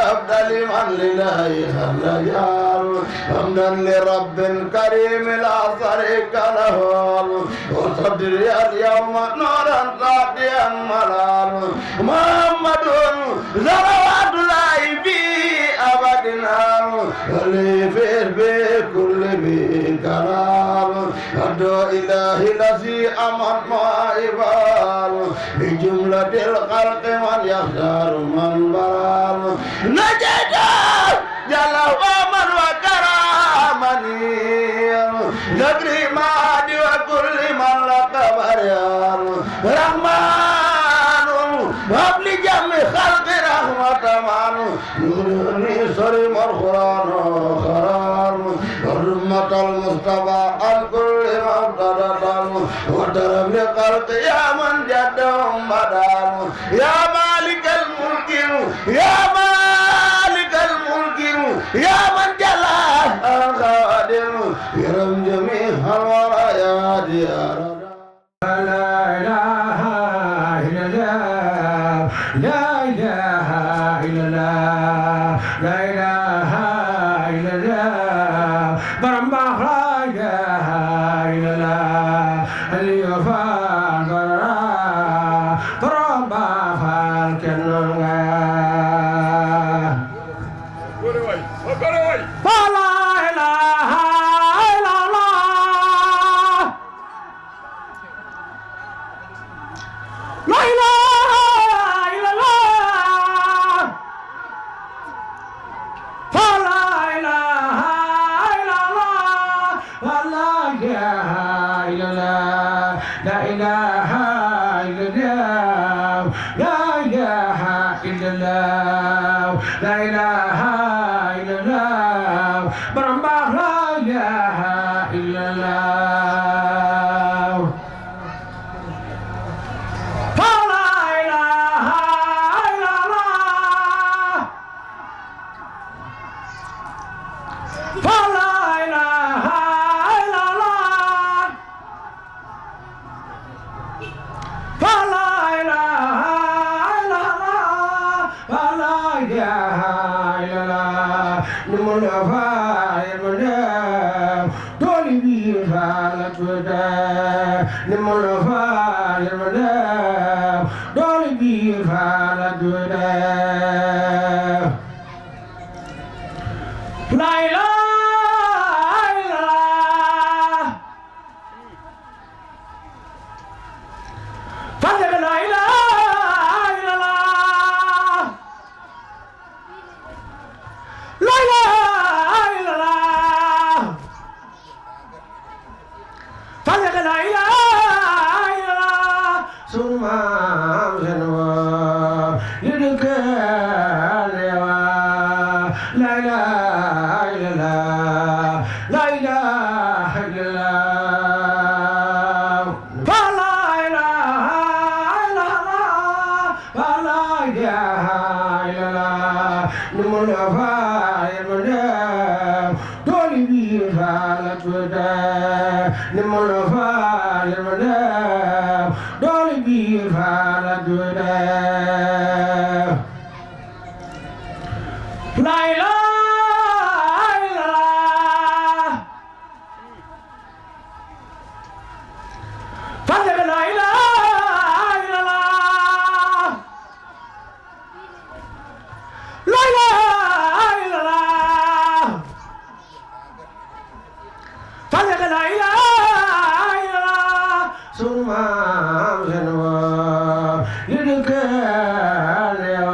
بأفضل من لله خلجان حمدا لرب كريم لا شريك له وصدري اليوم نورا ساطعا ملال محمد صلوات الله في أبدنا خليفة بكل كلام أدعو إله الذي أمر مائبال بجملة الخلق من يختار من برال نجد جل ومن وكرامني نجري مادي وكل من لك بريال رحمن وابل جمع خلق رحمة من نورني سرم القرآن خرام حرمة المصطفى عن كل مبتدأ وترم لخلق يا من جدهم بدان يا مالك الملك يا مالك الملك يا من جلال القادر يرم جميع الورى يا ديار لا إله إلا الله لا إله إلا الله لا إله إلا الله برمى لا إله إلا الله اليوفان برمى فالكنغا فلا إله إلا الله لا إله إلا الله فلا إله إلا الله فلا إله إلا الله لا إله إلا الله لا إله إلا الله لا إله إلا الله برمى لا إله إلا الله فلا إله إلا الله فلا إله إلا الله فلا إله إلا الله فلا إله إلا الله نمنا فاير مدام دولي بيفالك بدام نمنا فاير مدام دولي بيفالك بدام لا إله إلا الله فلا إله إلا الله لا إله إلا الله فلا إله إلا الله ثم أمسنوا يدك لا إله إلا الله لا إله إلا الله فلا إله إلا الله فلا إله إلا الله نمنا فاير مدام دولي بيفالك بدام نمنا فاير مدام دولي بيفالك بدام لا إله إلا الله فلا لا إله إلا الله لا إله إلا الله فلا لا إله إلا الله ثم أمسنوا يدك لا إله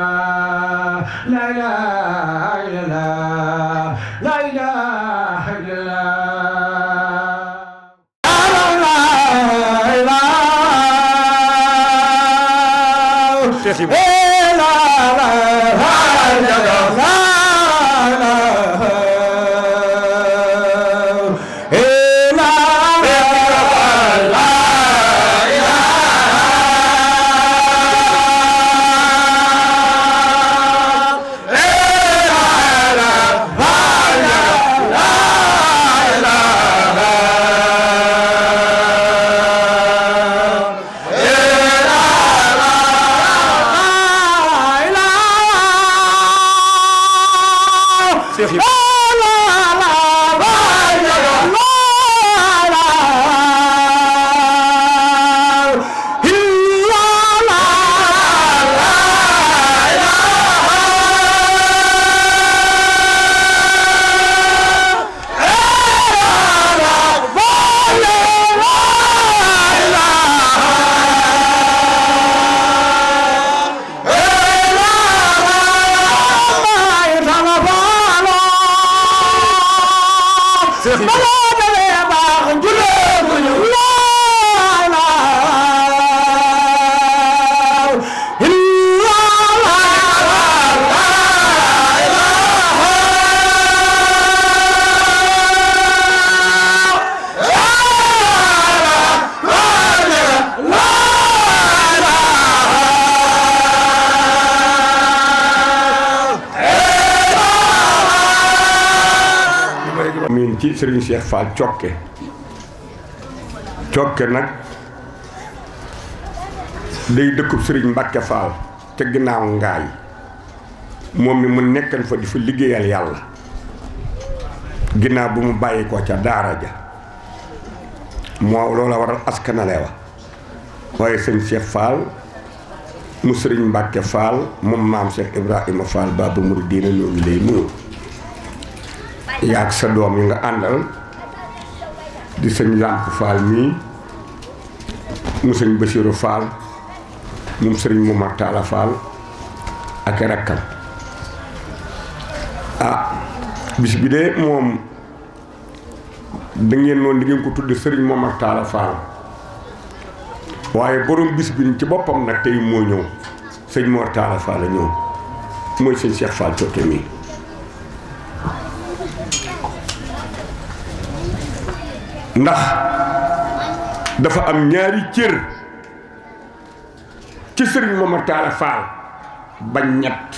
إلا الله لا إله إلا ci Serigne Cheikh Fall Cokke nag day dëkkub Serigne Mbacke Fall te ginnaaw ngaay moom mi mu nekkan fa di fa liggéeyal yàlla ginnaaw bu mu bàyyi ko ca daara ja moo loola waral askanale wa waaye sëñ Cheikh Fall mu Serigne Mbacke Fall moom maam Cheikh Ibrahima Fall Babu Mouridina ñoo ngi lay nuyu yaag sa doom yi nga àndal di sëñ Lamp Fall mii mu sëñ Bassirou Fall moom sëriñ Momar Talla Fall ak rakkam bis bi de moom da ngeen noonu di ngeen ko tudde sëriñ Momar Talla Fall waaye borom bis bi ci boppam nag tey moo ñëw sëñ Mor Talla Fall la ñëw mooy sëñ Cheikh Fall Cokke mii ndax dafa am ñaari cër ci sëriñ Momar Talla Fall ba ñett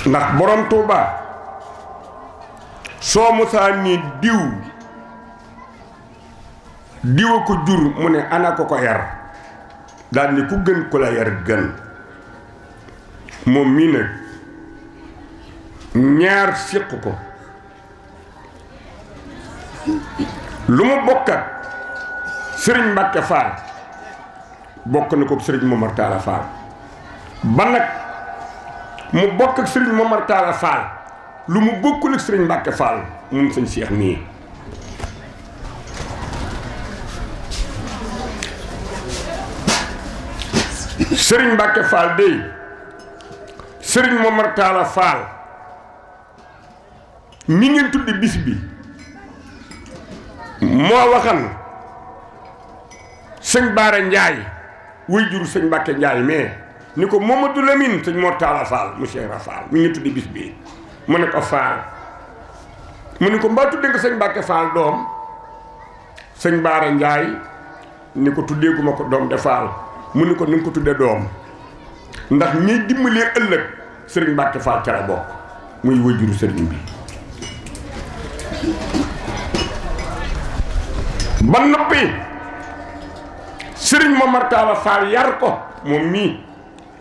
ndax borom Touba soo musaa ni diwa ko jur mu ne ana ko yar daal ni ku gën ko la yar gën moom mii nag ñaar séq ko lu mu bokkat sëriñ Mbacke Fall bokk na ko sëriñ Momar Talla Fall ba nag mu bokk ak sëriñ Momar Talla Fall lu mu bokkul ak sëriñ Mbacke Fall moom sëñ Cheikh nii sëriñ Mbacke Fall dey sëriñ Momar Talla Fall mi ngeen tuddi bis bi moo waxan sëñ Baara Njaay wuy juru sëñ Mbacke Njaay mais ni ko Mamadou Lamine sëñ Mor Talla Fall mu Cheikh Fall mi ngi tuddi bis bi mu ne ko Fall mu ne ko mbaa tudde nga sëñ Mbacke Fall doom sëñ Baara Njaay ni ko tuddeeguma ko doom de Fall mu ni ko ni nga ko tudde doom ndax ñiy dimbalee ëllëg sëriñ Mbacke Fall ca la bokk muy wuy juru sëriñ bi ba noppi sëriñ Momar Talla Fall yar ko moom mii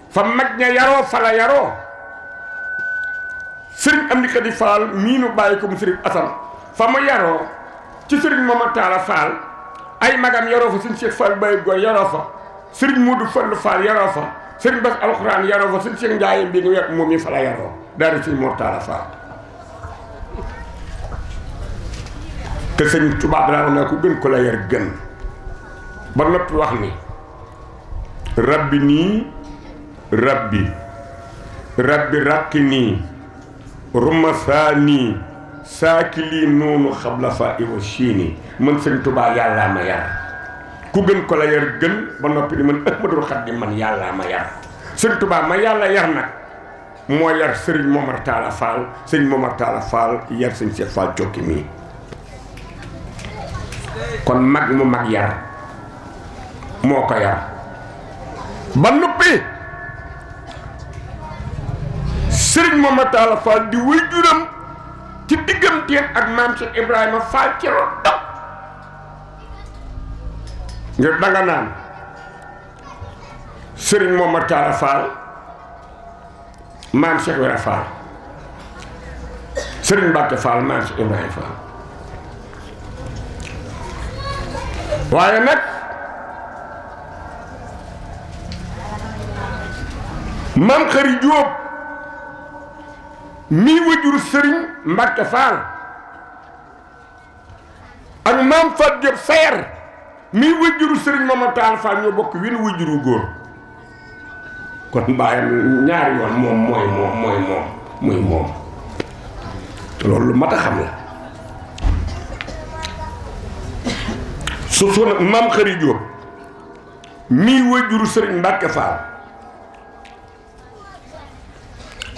fa mag ña yaroo fa la yaroo sëriñ Amdi Khady Fall mii nu bàyyi ko mu sëriñ Assane fa ma yaroo ci sëriñ Momar Talla Fall ay magam yaroo fa sëriñ Cheikh Fall Baye Goy yaroo fa sëriñ Modou Fall Fall yaroo fa sëriñ Bass Alxuraan yaroo fa sëriñ Cheikh Ndiaye bi nga yor moom mii fa la yaroo daal di sëriñ Mor Talla Fall te sëñ tubaab daa naa ko gën ko la yar gën ba noppi wax ni rabbi nii rabbi rakki nii rumasa nii saaki lii noonu xabla fa iwa chiini man sëñ tubaab yàllaa ma yar ku gën ko la yar gën ba noppi ni man Ahmadul Xaadim man yàllaa ma yar sëñ tubaab ma yàlla yar nag moo yar sëriñ Momar Talla Fall sëñ Momar Talla Fall yar sëñ Cheikh Fall Cokke mii kon mag mu mag yar moo ko yar ba noppi sëriñ Momar Talla Fall di wuy juram ci digganteem ak maam Cheikh Ibrahima Fall ci ro dog ngir danga naan sëriñ Momar Talla Fall maam Cheikh Ibra Fall Serigne Mbacke Fall maam Cheikh Ibrahima Fall waaye nag maam Xari Jóob mii wajuru Serigne Mbacke Fall ak maam Fat Diop Sayer mii wajuru Serigne Mamadou Tall Fall ñoo bokk wenn wajuru góor kon bàyyam ñaari yoon moom mooy moom loolu lu mat a xam la su nag maam Xari Jóob mii wajuru Serigne Mbacke Fall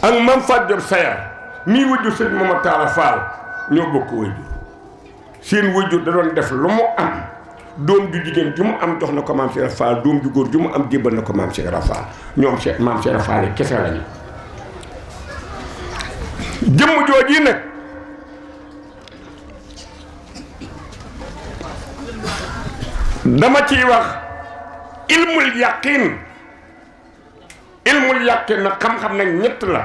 ak maam Fat Diop Sayer mii wajur Serigne Mamadou Tall Fall ñoo bokk wajur seen wajur da doon def lu mu am doom ju jigéen ju mu am jox na ko maam Cheikh Fall doom ju góor ju mu am jébbal na ko maam Cheikh Fall ñoom maam Cheikh Fall yi kese lañu jëmm jooji nag dama ciy wax ilmul yaqin nag xam-xam nag ñett la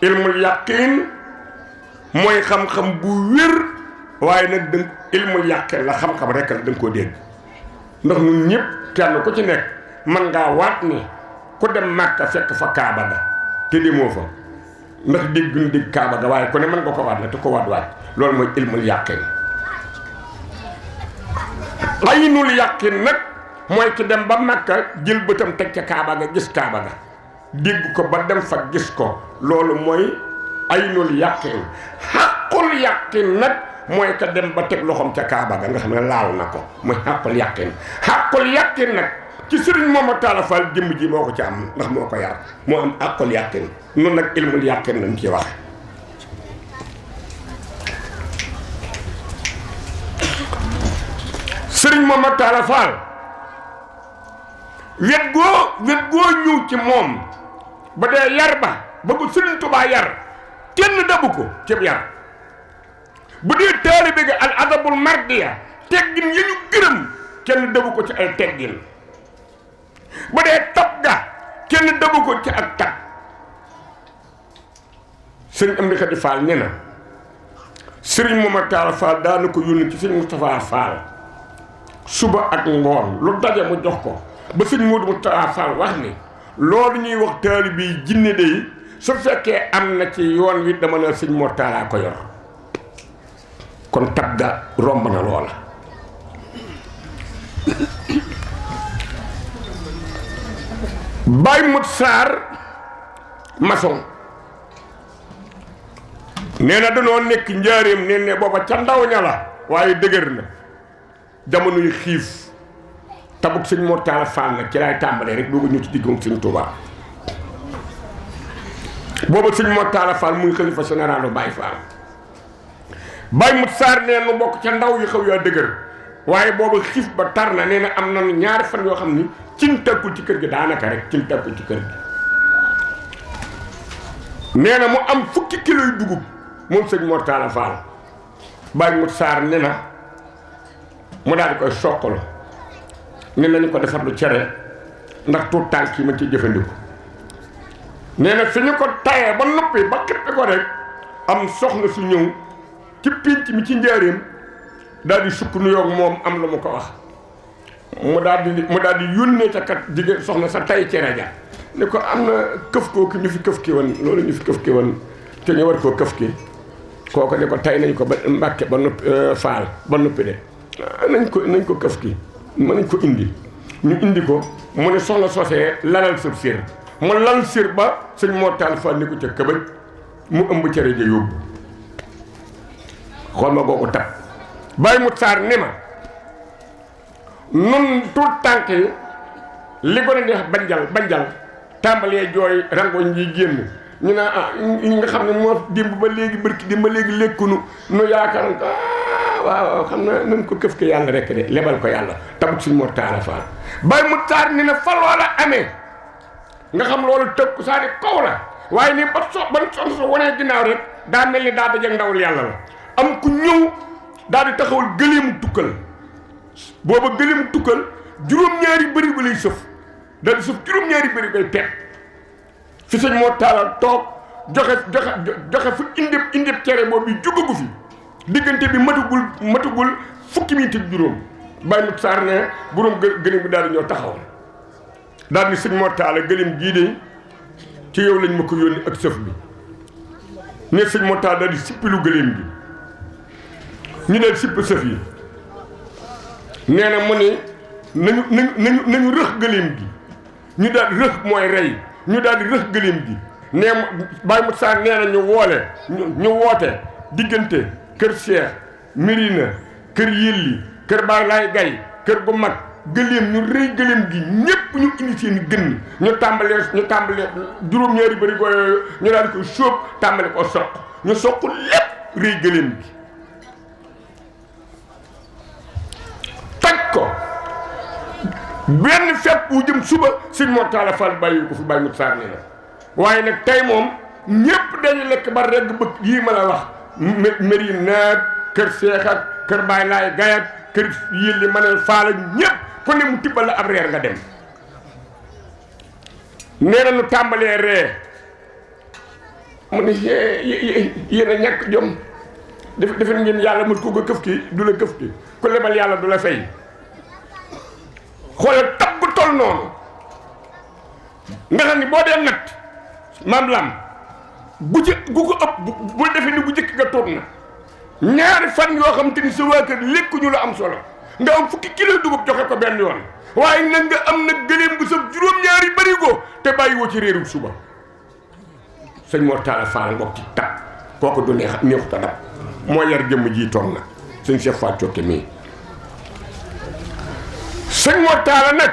ilmul yaqin mooy xam-xam bu wér waaye nag danga ilmul yaqin la xam-xam rek la danga koo dégg ndax ñun ñëpp kenn ku ci nekk man ngaa waat ni ku dem Màkka fekk fa Kaaba ga te demoo fa ndax dégg ñu dégg Kaaba ga waaye ku ne mën nga ko waat la te ko waat loolu mooy ilmul yaqin aynul yaqin nag mooy ki dem ba Màkka jël bëtam teg ca Kaaba ga gis Kaaba ga dégg ko ba dem fa gis ko loolu mooy aynul yaqin xaqul yaqin nag mooy ka dem ba teg loxoom ca Kaaba ga nga xam ne laal na ko mooy xaqul yaqin nag ci Serigne Mamadou Tall Fall jëmm ji moo ko ci am ndax moo ko yar moo am xaqul yaqin noonu nag ilmul yaqin lañ ci waxe Serigne Mamadou Tall Fall wet goo ñëw ci moom ba dee yar ba ko Serigne Touba yar kenn dabu ko cib yar bu dee taalibe ga al adabul mardiya teggin ya ñu gërëm kenn dabu ko ci ay teggin bu dee tab ga kenn dabu ko ci ak tab Serigne Amdi Khady Fall nee na Serigne Mamadou Tall Fall daana ko yónni ci Serigne Moustapha Fall suba ak ngoon lu daje mu jox ko ba Serigne Modou Moustapha Fall wax ni loolu ñuy wax taalibe yi jinne de su fekkee am na ci yoon wi dama ne Serigne Mor Talla ko yor kon tab ga romb na loola Baye Mut Sarr maçon nee na danoo nekk njaareem nee ne booba ca ndaw ña la waaye dëgër na jamonoy xiif tabuk Serigne Mor Talla Fall nag ci laay tàmbalee rek doo ko ñëw ci diggoom Serigne Touba booba Serigne Mor Talla Fall muy xalifa généralu Baye Fall Baye Mut Sarr nee nu bokk ca ndaw yu xaw yaa dëgër waaye booba xiif ba tar na nee na am nañu ñaari fan yoo xam ni cin tàkkul ci kër gi daanaka rek cin tàkkul ci kër gi nee na mu am fukki kilo yu dugub moom Serigne Mor Talla Fall Baye Mut Sarr nee na mu daal di koy soqalo ne nañu ko defar lu cere ndax tuut tànk yi ma ci jëfandiku nee na fi ñu ko tayee ba noppi ba xippi ko rek am soxna su ñëw ci pénc mi ci njaareem daal di sukk nuyoog moom am lu mu ko wax mu daal di yónnee ca kat jigéen soxna sa tay cere ja ne ko am na këf kooku ñu fi këf ki woon loolu ñu fi këf ki woon te ñu war koo këf ki kooku ne ko tay nañ ko ba Mbàkke ba noppi Faal ba noppi de nañ ko këf ki mën nañ ko indi ñu indi ko mu ne soxna sosee lalal sëb sér mu lal sér ba Serigne Mor Talla Fall ni ko ca këbëj mu ëmb cere ja yóbbu xool ma googu tab Baye Mut Sarr ni ma nun tuut tànk yi li ko ne di wax banjal tàmbalee jooy rangoñ yi génn ñu naa ñi nga xam ne moo démb ba léegi bërki démb ba léegi lekkunu nu yaakaar waaw xam na nañ ko këf ke yàlla rek de lebal ko yàlla tabut Serigne Mor Talla Fall Baye Mut Sarr ni na fa loola amee nga xam loolu tëb saa di kaw la waaye nii ban soxna so wanee ginnaaw rek daa mel ni daa dajeg ndawul yàlla la am ku ñëw daal di taxawal gëleemu tukkal booba gëleemu tukkal juróom-ñaari bëri ba lay sëf daal di sëf juróom-ñaari bëri bay pepp fi sëñ moo taala toog joxe fu indib cere boobu bi jugagu fi diggante bi matugul fukki minute ak juróom bàyyi mut saar ne borom gëlim bi daal di ñëw taxaw daal ni sëñ moo taala gëlim gii de ci yow lañ ma ko yónni ak sëf bi ne sëñ moo taala daal di sippilu gëlim gi ñu daal sipp sëf yi nee na mu ni nañu rëx gëlim gi ñu daal rëx mooy rey ñu daal di rëx gëlim gi nee bàyyi mut saar nee na ñu woote diggante kër Cheikh Mirina kër Yelli kër Baay Laay Gay kër gu mag gëléem ñu rëy gëléem gi ñépp ñu indi seen gën ñu tàmbalee juróom-ñaari bëri ko yooyu ñu daal di ko sóob tàmbale ko soq ñu soq lépp rëy gëléem gi taj ko benn fepp wu jëm suba sëñ Mor Talla Fall bàyyi ko fi bàyyi mut saar ne la waaye nag tey moom ñépp dañu lekk ba regg bëgg yii ma la wax Méri naag kër Seex ak kër Baay Laay Gay ak kër Yelli Manel Faal ak ñépp ku ne mu tibbal la ab reer nga dem nee na nu tàmbalee ree mu ne yéen a ñàkk jom defe ngeen yàlla mut ko nga këf ki du la këf ki ku lebal yàlla du la fay xoolal tab bu tol noonu nga xam ni boo dee natt maam lam gu ko ëpp bul defe ni bu jëkk nga toog na ñaari fan yoo xam te ni sa waa kër lekkuñu la am solo nga am fukki kilo dugub joxe ko benn yoon waaye nag nga am nag gëléem bu sa juróom-ñaari barigo te bàyyiwoo ci réeru suba sëñ Mor Talla Fall ngoog ci tab kooku du neexut a dab moo yar jëmm ji toog na sëñ Cheikh Fall Cokke mii sëñ Mor Talla nag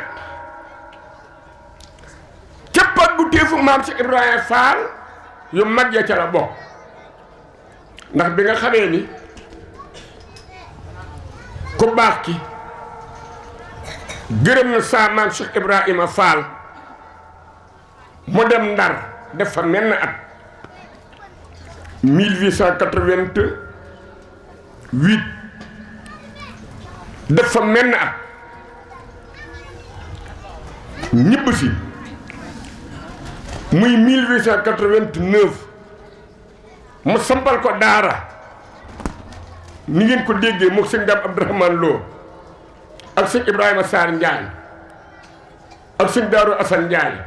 cappat bu téefu maam si Ibrahima Fall yu mag ya ca la bokk ndax bi nga xamee ni ku baax ki gërëm na saa maam Cheikh Ibrahima Fall mu dem Ndar def fa menn at 1888 def fa menn at ñibb si muy 1889 mu sampal ko daara ni ngeen ko déggee moom sëñ Dame Abdourahmane Lo ak sëñ Ibrahima Sarr Ndiaye ak sëñ Daaru Assane Ndiaye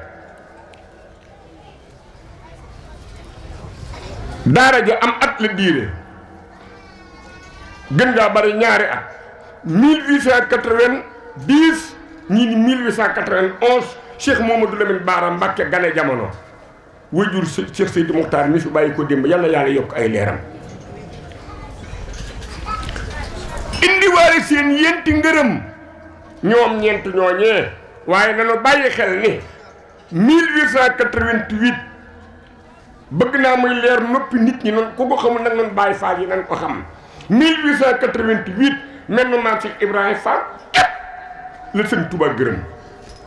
daara ja am at la diire gën ngaa bari ñaari at 1890 ñii ni 1891 Cheikh Mamadou Lamine Bara Mbacké gane jamono wajur Cheikh Seydi Muxtaar mi fi bàyyi ko démb yàlla yàlla yokk ay leeram indiwaale seen yenti ngërëm ñoom ñeent ñooñee waaye nanu bàyyi xel ni 1888 bëgg naa muy leer noppi nit ñi noonu ku ko xamul nag noonu bàyyi faal yi nan ko xam 1888 mel na maam Cheikh Ibrahima Fall la sëñ Touba gërëm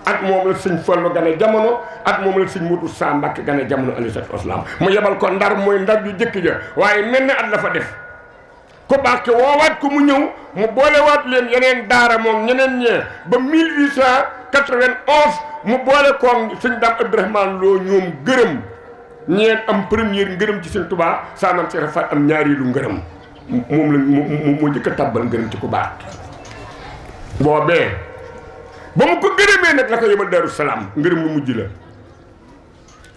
at moom la sëñ Fallu gane jamono at moom la sëñ Modou Sa Mbacké gane jamono alayhi salaatu wasalaam mu yebal ko Ndar mooy Ndar ju jëkk ja waaye mel na at la fa def ko baax ke woowaat ko mu ñëw mu boolewaat leen yeneen daara moom ñeneen ñee ba 1891 mu boole koog sëñ Dame Abdourahmane Lo ñoom gërëm ñeen am première ngërëm ci sëñ Touba saanam si rafet am ñaareelu ngërëm moom la moo jëkk a tàbbal ngërëm ci ku baax boobee ba mu ko gërëmee nag la ko yebal Daaru Salaam ngërëm lu mujj la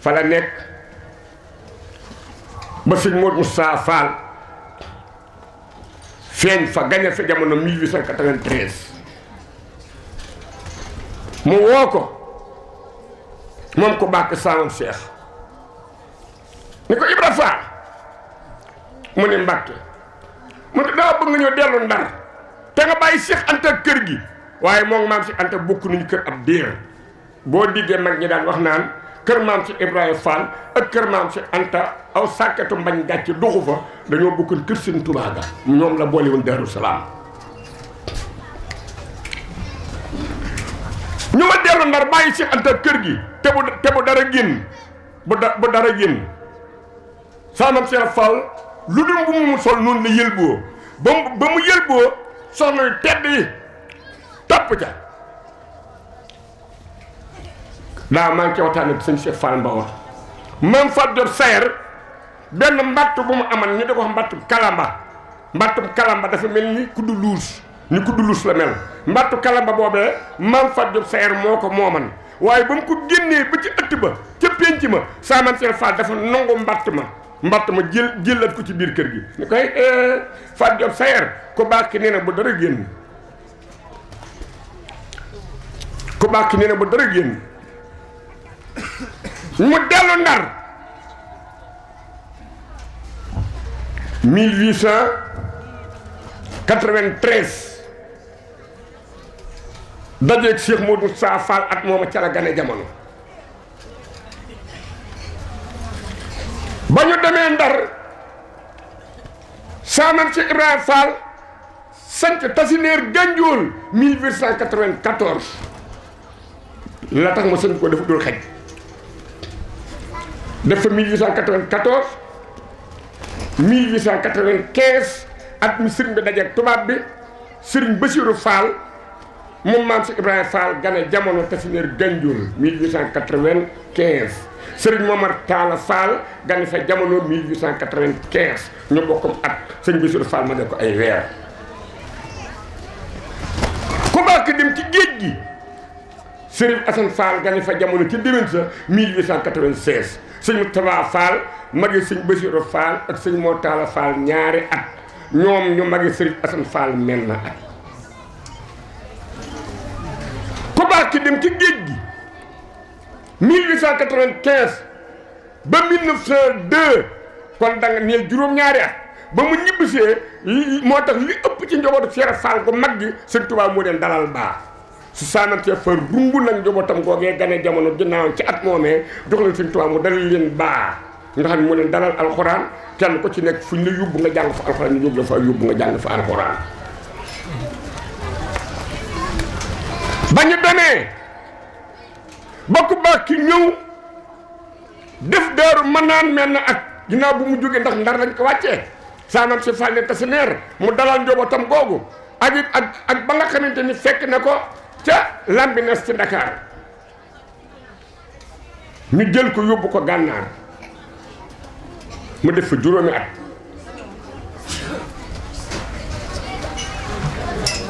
fa la nekk ba sëñ Modou Moussa Fall feeñ fa gañe fa jamono 1893 mu woo ko moom ko bàkk saamam Cheikh ni ko Ibra Fall mu ne Mbàkke mu ne daa bëgg nga ñëw dellu Ndar te nga bàyyi Cheikh Anta kër gi waaye moom maam si Anta bokk nañu kër ab diir boo diggee mag ñi daan wax naan kër maam si Ibrahima Fall ak kër maam si Anta aw sàkketu mbañ gàcce doxu fa dañoo bokkoon kër seen Tuubaa ga ñoom la boole woon Daaru Salaam ñu ma dellu Ndar bàyyi Cheikh Anta kër gi te bu dara génn bu dara génn saamam Cheikh Fall lu dul bu mu sol noonu la yëlboo ba mu yëlboo soxna yu tedd yi topp ca daa maa ngi ci waxtaan ak sëñ Cheikh Fall Mbawar maam Fatou Diop Sayer benn mbatt bu mu amal ñu di ko wax mbattum kalamba dafa mel ni kuddu luus la mel mbattu kalamba boobee maam Fatou Diop Sayer moo ko mooman waaye ba mu ko génnee ba ci ëtt ba ca pénc ma Saman Cheikh Fall dafa nangu mbatt ma jëlat ko ci biir kër gi ni koy Fatou Diop Sayer ku baax ki nee na bu dara génn mu dellu Ndar 1893 dajeeg Cheikh Modou Sa Fall at mooma ca la gane jamono ba ñu demee Ndar Saman Cheikh Ibrahima Fall sanc Tasineer Ganjool 1894 la tax ma sanc ko dafa dul xej def fa 1894 1895 at mi sëriñ bi dajeeg tubaab bi sëriñ Bassirou Fall moom maam si Ibrahima Fall gane jamono Tasineer Ganjool 1895 sëriñ Momar Talla Fall gane fa jamono 1895 ñu bokkum at sëriñ Bassirou Fall ma def ko ay weer ku baax dem ci géej gi sëriñ Assane Fall gane fa jamono ci déwén sa 1896 sëñ Moustapha Fall magi sëñ Bassirou Fall ak sëñ Mor Talla Fall ñaari at ñoom ñu magi sëriñ Assane Fall mel na at ku baax ki dem ci géej gi 1895 ba 1902 kon da nga ne juróom-ñaari at ba mu ñibbisee moo tax li ëpp ci njabootu Cheikh Fall gu mag gi sëñ Touba moo leen dalal baax su saamantee fa rumb nag njabootam googee gane jamono ginnaaw ci at moomee jox leen sëñ Touba mu dalal leen baax nga xam ne mu leen dalal alxuraan kenn ko ci nekk fu ñu la yóbbu nga jàng fa alxuraan ñu yóbbu la fa yóbbu nga jàng fa alxuraan ba ñu demee bokk baax ki ñëw def Daaru Manaan mel na ak ginnaaw bu mu jógee ndax Ndar lañ ko wàccee Saman si Fall ne Tasineer mu dalal njabootam googu ak ba nga xamante ni fekk na ko ca Lambines ci Dakar ñu jël ko yóbbu ko Gànnaar mu def fa juróomi at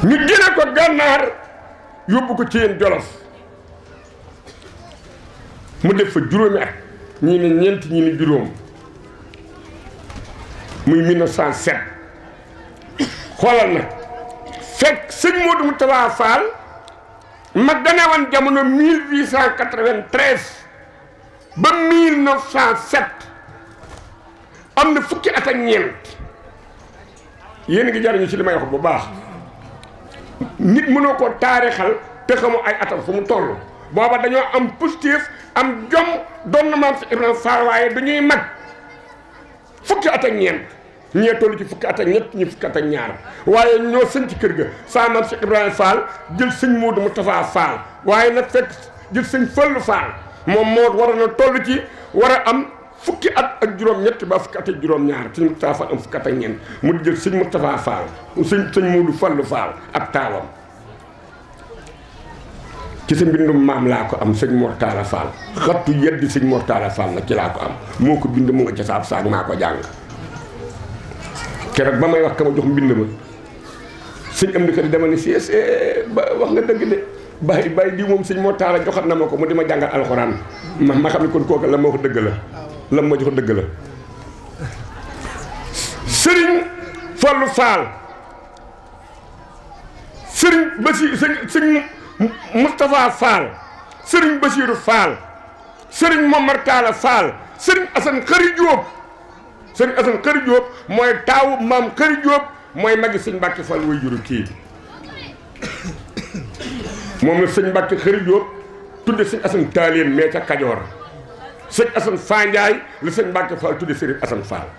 ñu jële ko Gànnaar yóbbu ko ci yéen Jolof mu def fa juróomi at ñii ne ñeent ñii ne juróom muy 1907 xoolal nag fekk sëñ Modou Moustapha Fall ma gane woon jamono 1893 ba 1907 am na fukki at ak ñeent yéen a ngi jariñu ci li may wax bu baax nit mënoo ko taarixal te xamu ay atam fu mu toll booba dañoo am positif am jom doon na maam si Ibrahima Fall waaye dañuy mag fukki at ak ñeent ñee toll ci fukki at ak ñett ñi fukki at ak ñaar waaye ñoo sëñ ci kër ga saa maam si Ibrahima Fall jël sëñ Modou Moustapha Fall waaye nag fekk jël sëñ Fallu Fall moom moo war na toll ci war a am fukki at ak juróom-ñett ba fukki at ak juróom-ñaar sëñ Moustapha Fall am fukki at ak ñeent mu di jël sëñ Moustapha Fall sëñ Modou Fallu Fall ak taawam ci sa mbindum maam laa ko am sëñ Mor Talla Fall xattu yeddi sëñ Mor Talla Fall nag ci laa ko am moo ko bind mu nga ca saab saag maa ko jàng keroog ba may wax ka ma jox mbind ma sëñ am di ko di dama ne si ba wax nga dëgg de bàyyi di moom sëñ Mor Talla joxat na ma ko mu di ma jàngal alxuraan ma xam ne kon kooku la ma wax dëgg la la ma jox dëgg la sëriñ Fallu Fall sëriñ Basi sëñ Moustapha Fall sëriñ Bassirou Fall sëriñ Momar Talla Fall sëriñ Assane Khary Diop sëriñ Assane Khary Diop mooy taawu maam Khary Diop mooy magi sëñ Mbacke Fall way juru kii moom la sëñ Mbacke Khary Diop tudde sëñ Assane Taaleen mais ca Kajoor sëñ Assane Fandiaye la sëñ Mbacke Fall tudde sëriñ Assane Fall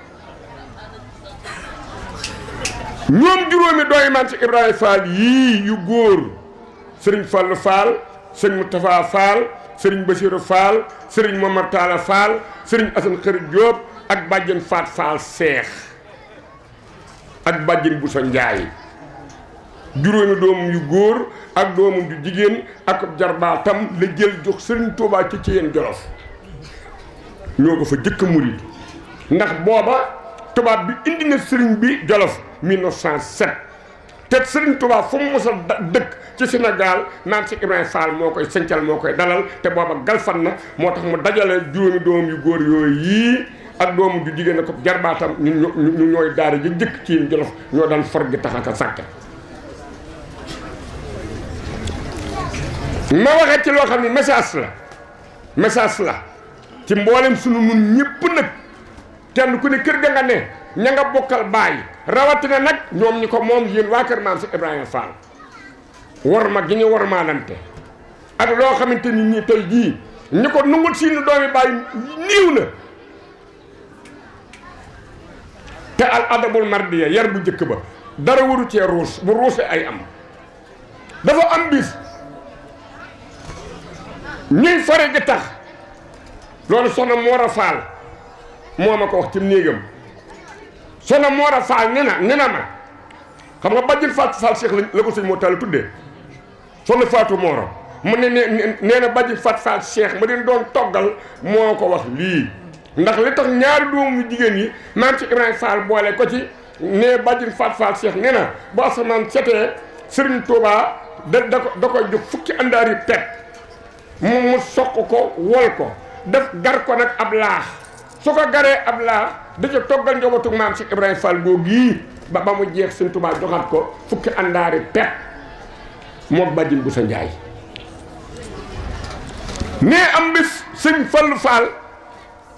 ñoom juróomi dooy maam si Ibrahima Fall yii yu góor sëriñ Fallu Fall sëriñ Moustapha Fall sëriñ Bassirou Fall sëriñ Momar Talla Fall sëriñ Assane Khary Diop ak bàjjen Faat Fall Seex ak bàjjen Bousso Ndiaye juróomi doomam yu góor ak doomam ju jigéen ak jarbaatam la jël jox sëriñ Touba ci yéen Jolof ñoo ko fa jëkk murit ndax booba tubaab bi indi na sëriñ bi Jolof 1907 te sëriñ tubaab fu mu mosal dëkk ci Sénégal naan si Ibrahima Fall moo koy sëncal moo koy dalal te booba galfan na moo tax mu dajale juróomi doom yu góor yooyu yii ak doomu ju jigéen ko jarbaatam ñu ñooy daara ji jëkk ci Jolof ñoo daan for gi tax ak sàkk ma waxee ci loo xam ne message la ci mboolem sunu nun ñëpp nag kenn ku ne kër ga nga ne ña nga bokkal baay rawatina nag ñoom ñi ko moom yéen waa kër maam si Ibrahima Fall war ma gi ñu war maalante ak loo xamante ni nii tey jii ñi ko nungul siinu doomi baay niiw na te al adabul mardiya yar bu njëkk ba dara waru cee ruus bu ruusee ay am dafa am bis ñuy fare gi tax loolu soxna Moora Faal moo ma ko wax ci néegam soxna Moora Faal ne na ma xam nga bàjjil Fatou Fall Cheikh la ko sëñ moo taal tuddee soxna Fatou Moora mu ne nee na bàjjil Fatou Fall Cheikh ma leen doon toggal moo ko wax lii ndax li tax ñaari doomu jigéen yi maam ci Ibrahima Fall boole ko ci ne bàjjil Fatou Fall Cheikh nee na bu asamaan setee Serigne Touba da koy jox fukki àndaari pet mu soq ko wol ko def gar ko nag ab laax su ko garee ab laax da ca toggal njabootu maam si Ibrahima Fall googu yii ba mu jeex Sëñ Tuubaa joxaat ko fukki àndaari pet moom bàjjin bu sa njaay nee am bis sëñ Fallu Fall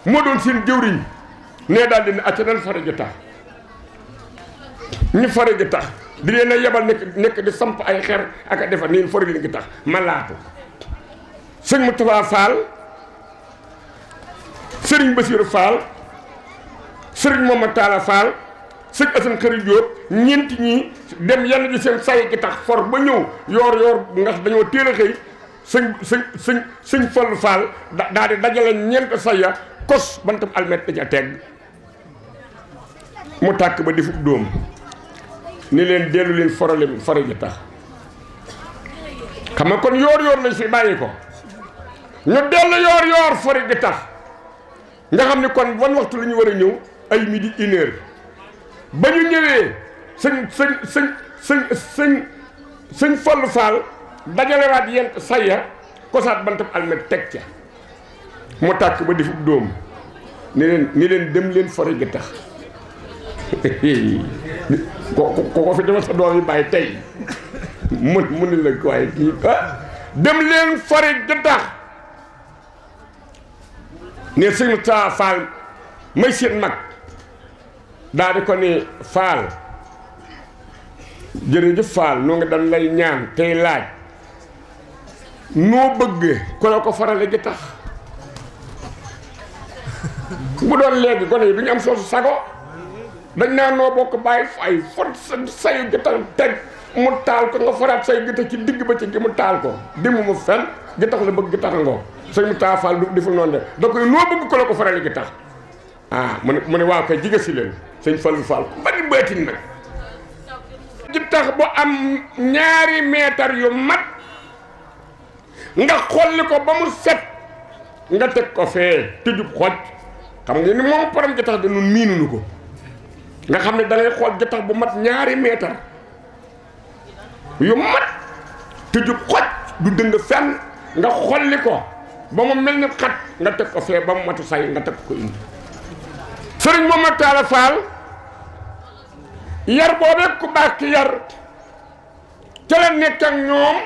moo doon seen jëwriñ nee daal dina acca nan fare ji tax ñu fare ji tax di leen a yebal nekk di samp ay xer ak a defar niin fare leen gi tax ma laatu sëñ Moustapha Fall sëriñ Basiru Fall sëriñ Momar Talla Fall sëñ Asan Xëri Jóob ñeenti ñi dem yenn ji seen say gi tax for ba ñëw yoor ndax dañoo teel a xëy sëñ Fallu Fall daal di dajale ñeent saya kos bantam almet dañu teg mu tàkk ba defub dóom ni leen dellu leen forale fore ji tax xam nga kon yoor lañ fi bàyyi ko ñu dellu yoor fore gi tax nga xam ne kon wan waxtu la ñu war a ñëw ay midi 1 heure ba ñu ñëwee sëñ Fallu Fall dajalewaat yent saya kosaat bantam almet teg ca mu tàkk ba defub dóom ni leen dem leen fore gi tax ko fi dama sa doom yi bàyyi tey mu ni la waaye kii dem leen fore gi tax ne sëñ Taa Fall may seen mag daal di ko ni Fall jërëjëf Fall noo nga dañ lay ñaan tey laaj noo bëgg ko la ko farale gi tax bu doon léegi gone yi du ñu am soosu sago dañ naa noo bokk bàyyi ay fot sayu gitax teg mu taal ko nga faraat say gitax ci digg ba ci gi mu taal ko dimu mu fen gitax la bëgg gitax ngoo sëñ mu taa Fall du deful noonu de da koy noo bëgg ko la ko farale gitax mu ne waaw kay jiga si leen sëñ Fallu Fall ku bari baatin nag gitax bu am 2 meetar yu mat nga xolli ko ba mu set nga teg ko fee tëjub xoj xam nga ni moom param gitax da nun miinuñu ko nga xam ne da ngay xool gitax bu mat 2 meetar yu mat tëjub xoj du dëng fenn nga xolli ko ba mu mel ni xat nga teg ko fee ba mu matu say nga teg ko indi sëriñ Momar Talla Fall yar boobee ku baax ki yar ca la nekk ak ñoom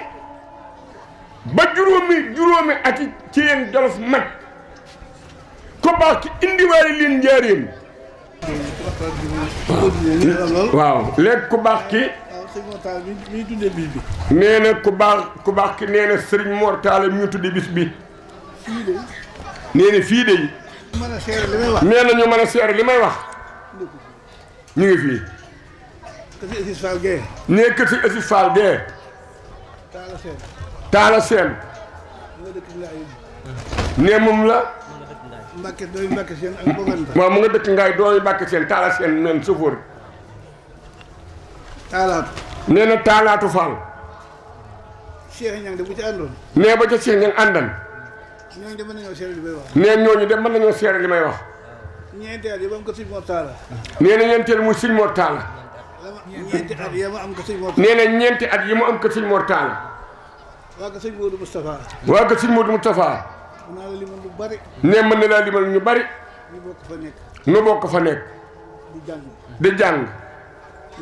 ba juróomi ati ci yéen Jolof mat ku baax ki indiwaale leen njaareem waaw léegi ku baax ki nee na ku baax ki nee na sëriñ Mor Talla mi ñu tudde bis bi nee na fii de nee na ñu mën a seere li may wax ñu ngi fii nee kër si Assis Fall gee Talla Seen nee moom la waaw mu nga dëkk ngaay dooyu Mbàkke Seen Talla Seen men sëfoor nee na Taalaatu Fall nee ba ca Cheikh ñang àndan ñooñu de mën nañoo seere li may wax. nee ñooñu de mën nañoo seere li may wax. ñeenti at yi ba am ko sëñ Mor Talla. nee na ñeenteel muy sëñ Mor Talla. ñeenti at yi ma am ko sëñ Mor. nee na ñeenti at yi mu am ko sëñ Mor Talla. waa ko sëñ Modou Moustapha. waa ko sëñ Modou Moustapha. mën naa la limal lu bari. nee mën na laa limal ñu bari. ñu bokk fa nekk. nu bokk fa nekk. di jàng. di jàng.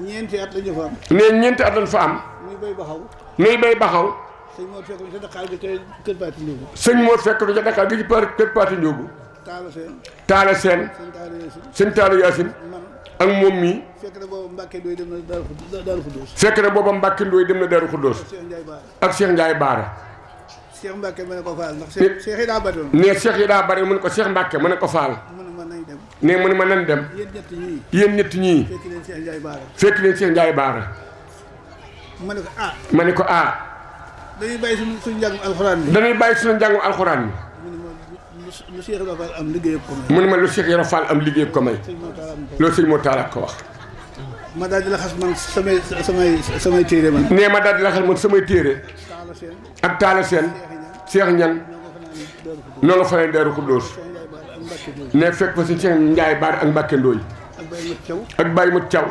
ñeenti at la ñu fa am. nee ñeenti at lañ fa am. muy bay baxaw. nuy bay baxaw. sëñ Mor fekk ñu sa Dakar gi kër Paati Ndiogu. sëñ Mor fekk du ca Dakar gi ci kër Paati Ndiogu. Taala Seen. Taala Seen. sëñ Taala Yaasin. sëñ Taala Yaasin. man. ak moom mii. fekk na boobu Mbacke Ndoye dem na Daaru Xuddoos. fekk na booba Mbacke Ndoye dem na Daaru Xuddoos. Cheikh Ndiaye Baara. ak Cheikh Ndiaye Baara. Cheikh Mbacke ma ne ko faal ndax Cheikh yi daa bari woon. nee Cheikh yi daa bari mu ne ko Cheikh Mbacke mu ne ko faal. mu ne ma nañ dem. nee mu ne ma nan dem. yéen ñett ñii. yéen ñett ñii. fekk leen Cheikh Ndiaye Baara. fekk leen Cheikh Ndiaye Baara. ma ne ko ah. ma ne ko ah. dañuy bàyyi suñu njàngum alxuraan bi. dañuy bàyyi suñu njàngum alxuraan bi. mu ne ma lu Cheikh Ibra Fall am liggéey ko may. mu ne ma lu Cheikh Ibra Fall am liggéey ko may. sëñ Mor Talla am ko. loolu sëñ Mor Talla ko wax. ma daal di la xas man samay téere man. nee ma daal di la xas man samay téere. Taala Seen. ak Taala Seen. Cheikh Ñan. noonu fa leen Daaru Xuddoos. ne fekk fa si Cheikh Ndiaye Baara ak Mbacke Ndoye. ak Baye Mat Thiaw. ak Baye Mat Thiaw.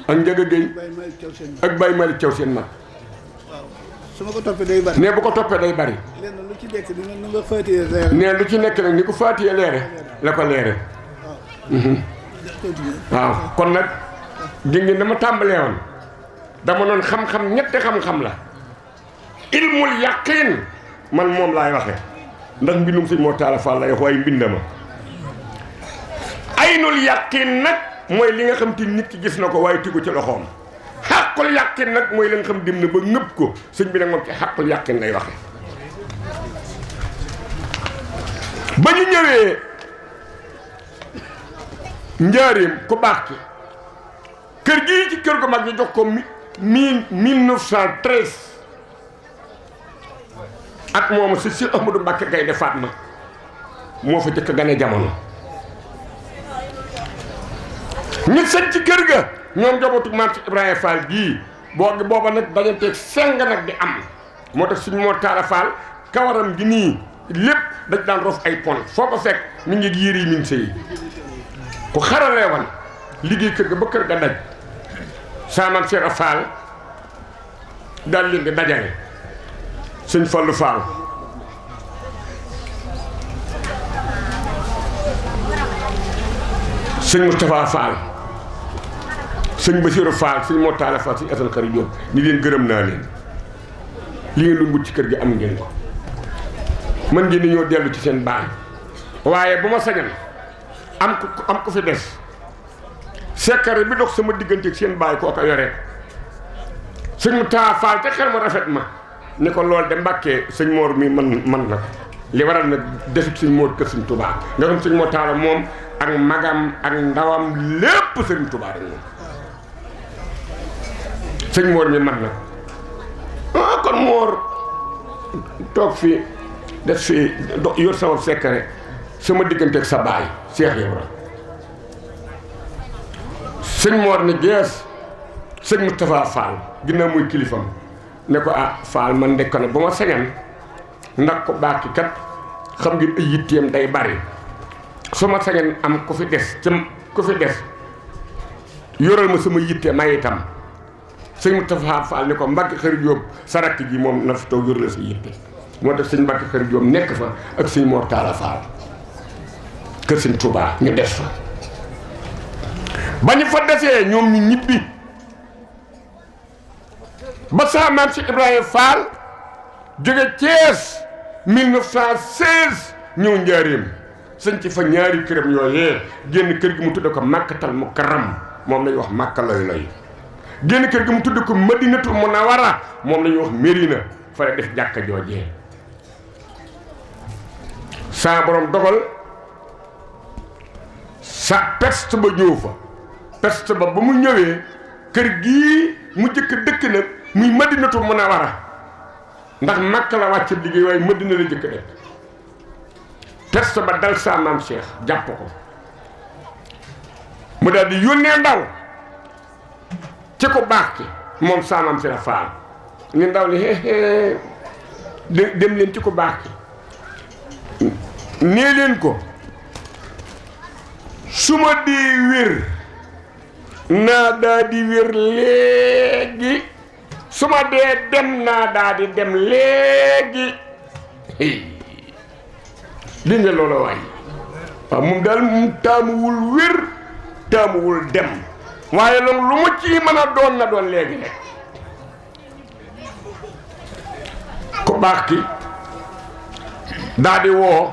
ak Ndiaga Gueye. Baye Malick Thiaw seen. ak Baye Malick Thiaw seen mag. waaw su ma ko toppee day bari. ne bu ko toppee day bari. lenn lu ci nekk ni nga faatiyee leere. ne lu ci nekk nag ni ko faatiyee leere la ko leere. waaw kon nag di ngeen dama tàmbalee woon dama noon xam-xam ñetti xam-xam la. ilmul yaqin man moom laay waxee ndax mbindum sëñ Mor Talla Fall lay wax waaye mbindama. aynul yaqin nag mooy li nga xam te nit ki gis na ko waaye tigu ci loxoom. xàqul yàqin nag mooy la nga xam dem na ba ñëpp ko sëñ bi nag moom ci xàqul yàqin lay waxe ba ñu ñëwee njaareem ku baax ki kër gii ci kër gu mag ñu jox ko 1913 ak moom si si Ahmadou Mbacké Gaynde Fatma moo fa jëkk gane jamono ñu sañ ci kër ga ñoom jobootu maam ci Ibrahima Fall gii booba nag dañanteeg seng nag di am moo tax suñu Mor Talla Fall kawaram gi nii lépp dañ daan rof ay pont foo ko fekk mi ngi yére yi min sëyi ku xaralee wan liggéey kër ga ba kër ga daj saamam Cheikh Fall daal leen di dajale sëñ Fallu Fall sëñ Moustapha Fall sëñ Bassirou Fall sëñ Mor Talla Fall sëñ Assane Khary Diop ni leen gërëm naa leen li ngeen doon wut ci kër gi am ngeen ko mën ngeen ñoo dellu ci seen baay waaye bu ma sañal am ko fi des sekkare bi dox sama diggante ak seen baay kooka yore sëñ Moustapha Fall te xel mu rafet ma ni ko lool de Mbàkke sëñ Mor mi man na ko li waral nag desut sëñ Mor kër sëñ Touba nga xam sëñ Mor Talla moom ak magam ak ndawam lépp sëñ Touba rek moom sëñ Mor mi man na ah kon Mor toog fi def fi yor sama sekkare sama diggante ak sa baay Cheikh Ibra sëñ Mor ni gees sëñ Moustapha Fall ginnaaw muy kilifam ne ko ah Fall man de ko ne ba ma sañan ndax ko baax ki kat xam ngeen ay yitteem day bari su ma sañan am ku fi des ku fi des yoral ma sama yitte may itam sëñ Moustapha Fall ni ko Mbacke Khary Diop sa rakk ji moom na fi toog yor la sa yitte moo tax sëñ Mbacke Khary Diop nekk fa ak sëñ Mor Talla Fall kër sëñ Touba ñu des fa ba ñu fa desee ñoom ñu ñibbi ba saa maam si Ibrahima Fall jóge Thiès 1916 ñëw njaareem sëñ ci fa ñaari këram yooyee génn kër gi mu tudde ko Makkatal Mukarram moom lañuy wax Makka loy loy génn kër gi mu tudde ko Madinatul Munawwara moom lañuy wax Mérina fa la def jàkka joojee saa borom dogal sa peste ba ñëw fa peste ba mu ñëwee kër gii mu jëkk dëkk nag muy Madinatul Munawwara ndax Makka la wàcc liggéey waaye Madina la jëkk dëkk peste ba dal saa maam Cheikh jàpp ko mu daal di yónnee ndaw ci ko baax ki moom saa maam Cheikh Fall ni ndaw li dem leen ci ko baax ki nee leen ko su ma dee wér naa daa di wér léegi su ma dee dem naa daa di dem léegi li nga loola waay waaw moom daal mu taamuwul wér taamuwul dem waaye nag lu mu ci mën a doon na doon léegi rek ku baax ki daa di woo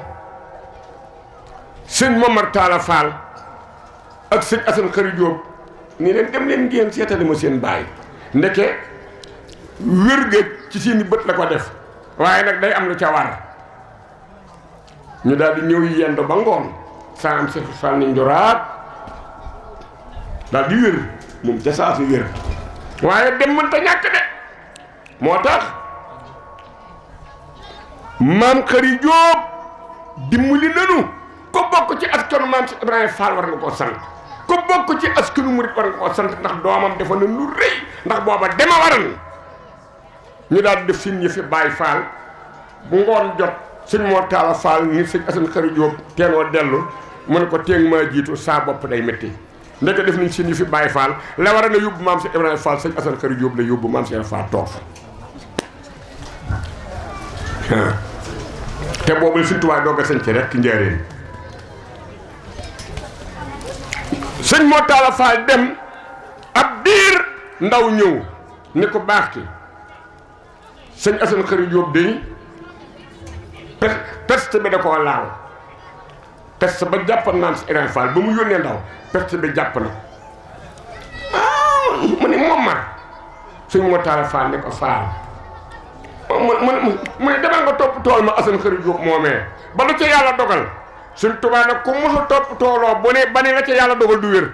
sëñ Momar Talla Fall ak sëñ Assane Khary Diop ni leen dem leen ngeen seetali ma seen baay ndeke wér ga ci seeni bët la ko def waaye nag day am lu ca war ñu daal di ñëw yendo ba ngoon saa am sëñ Fall ni njoraat daal di wér moom ca saa si wér waaye dem mënta ñàkk de moo tax maam Khary Diop dimbali nanu ko bokk ci askanu maam si Ibrahima Fall war nga koo sant ko bokk ci askanu murit war nga koo sant ndax doomam defa na lu rëy ndax booba dema waral ñu daal di def seen yëfi Baay Fall bu ngoon jot sëñ Mor Talla Fall ni sëñ Assane Khary Diop teenoo dellu mu ne ko teeng maa jiitu saa bopp day métti ndeke def nañ seen yëfi Baay Fall la war a na yóbbu maam si Ibrahima Fall sëñ Assane Khary Diop la yóbbu maam si Fall toog te boobu Sëñ Tuubaa doog a sañ ci rek njëriñ sëñ Mor Talla Fall dem ab diir ndaw ñëw ni ko baax ki sëñ Assane Khary Diop day peste bi da koo laal peste ba jàppan naan si Ibrahima Fall ba mu yónnee ndaw peste bi jàpp na mu ne moom ma sëñ Mor Talla Fall ne ko Fall mu ne demal nga topp tool ma Assane Khary Diop moomee ba lu ca yàlla dogal Sëñ Tuubaa nag ku mos a topp tooloo bu ne ba ne la ca yàlla dogal du wér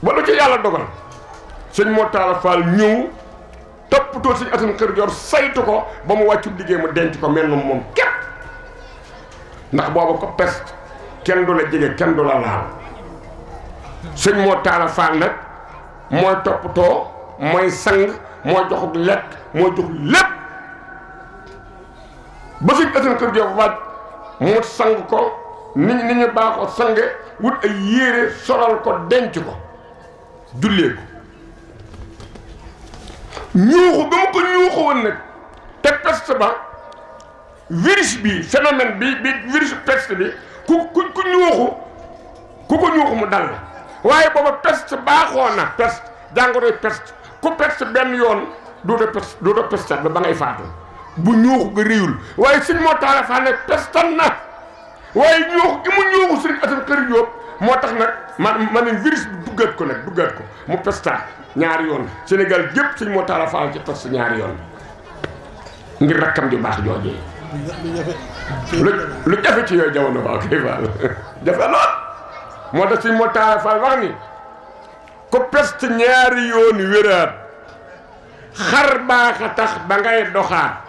ba lu ca yàlla dogal sëñ Mor Talla Fall ñëw topp tool sëñ Assane Khary Diop saytu ko ba mu wàccu liggéey mu denc ko mel na moom képp ndax booba ko peste kenn du la jege kenn du la laal sëñ Mor Talla Fall nag mooy toppatoo mooy sang moo joxuk lekk moo jox lépp ba sëñ Assane Khary Diop wàcc mu sang ko ni ñu baaxoo sange wut ay yére solal ko denc ko jullee ko ñuuxu ba mu ko ñuuxu woon nag te peste ba virus bi phénomène bi virus peste bi ku ñuuxu ku ko ñuuxu mu dal la waaye booba peste baaxoo na peste jàngoroy peste ku peste benn yoon doo peste ba ngay faatu bu ñuuxu ga réyul waaye sëñ Mor Talla Fall ne pestan na waaye ñuuxu gi mu ñuuxu sëñ Assane Khary Diop moo tax nag ma ne virus bi duggaat ko mu pestaat ñaari yoon Sénégal gépp sëñ Mor Talla Fall ci peste ñaari yoon ngir rakkam ju baax joojee lu jafe ci yooyu jamono waaw kay Fall jafe lool moo tax sëñ Mor Talla Fall wax ni ko peste ñaari yoon wéraat xar baax a tax ba ngay doxaat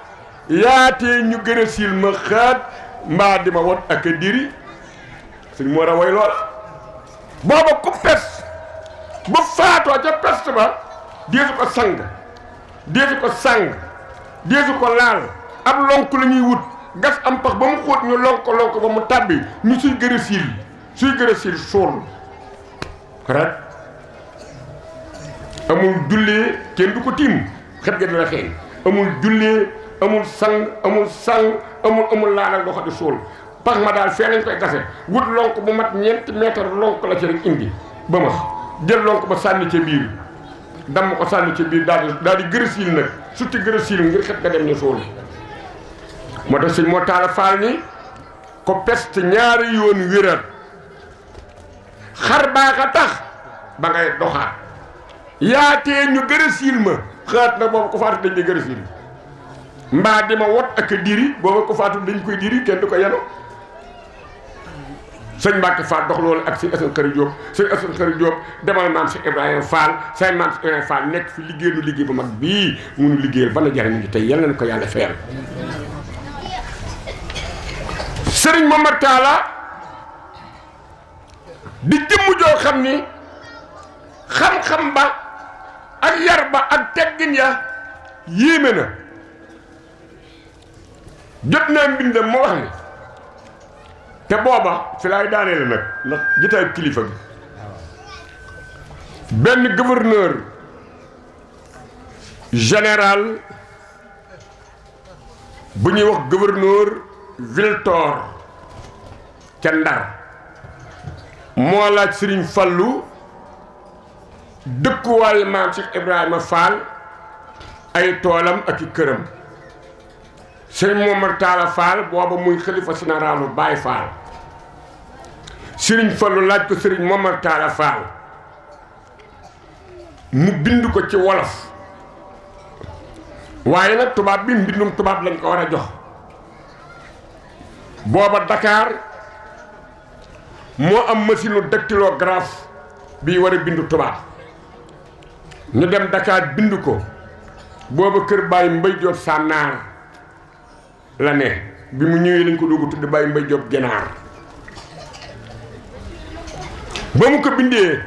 yaatee ñu gën a sil ma xaat mbaa di ma wot ak a diri sëñ moo a way loola booba ku peste ba faatoo ca peste ba deesu ko sang deesu ko laal ab lonk la ñuy wut gas am pax ba mu xóot ñu lonk ba mu tàbbi ñu suy gën a sil suul rek amul jullee kenn du ko tiim xet ga dina xeeñ amul jullee amul sang amul laal doo xam di suul pax ma daal fee lañ koy gase wut lonk bu mat ñeenti mètre lonk la ci rek indi ba ma jël lonk ba sànni ca biir damm ko sànni ca biir daal di gërësil nag sutti gërësil ngir xet ga dem ñu suul moo tax sëñ Mor Talla Fall ni ko peste ñaari yoon wérat xar baax a tax ba ngay doxaat yaatee ñu gërësil ma xaat na boobu ko faatu dañ di gërësil mbaa di ma wot ak a diri boobu ko faatu dañ koy diri kenn du ko yenu sëñ Mbacke Fall dox loolu ak sëñ Assane Khary Diop demal maam si Ibrahima Fall say maam si Ibrahima Fall nekk fi liggéey nu liggéey bu mag bii munu liggéeyal ba la jariñ ngi tey yal na ko yàlla feel sëriñ Momar Talla di jëmm joo xam ni xam-xam ba ak yar ba ak teggin ya yéeme na jot naa mbindam ma wax ni te booba fi laay daaneel nag ndax jotaay kilifa gi benn gouverneur général bu ñuy wax gouverneur Wiltor ca Ndar moo laaj Sëriñ Fallu dëkkuwaayu maam Cheikh Ibrahima Fall ay toolam ak i këram Sëriñ Momar Talla Fall booba muy xalifa généralu Baye Fall Sëriñ Fallu laaj ko Sëriñ Momar Talla Fall mu bind ko ci wolof waaye nag tubaab bi mbindum tubaab lañ ko war a jox booba Dakar moo am machine dactylographe bii war a bindu tubaab ñu dem Dakar bind ko booba kër Baye Mbay Jóob Sànnaar la ne bi mu ñëwee lañ ko dugg tudd Baye Mbay Jóob Ginaar ba mu ko bindee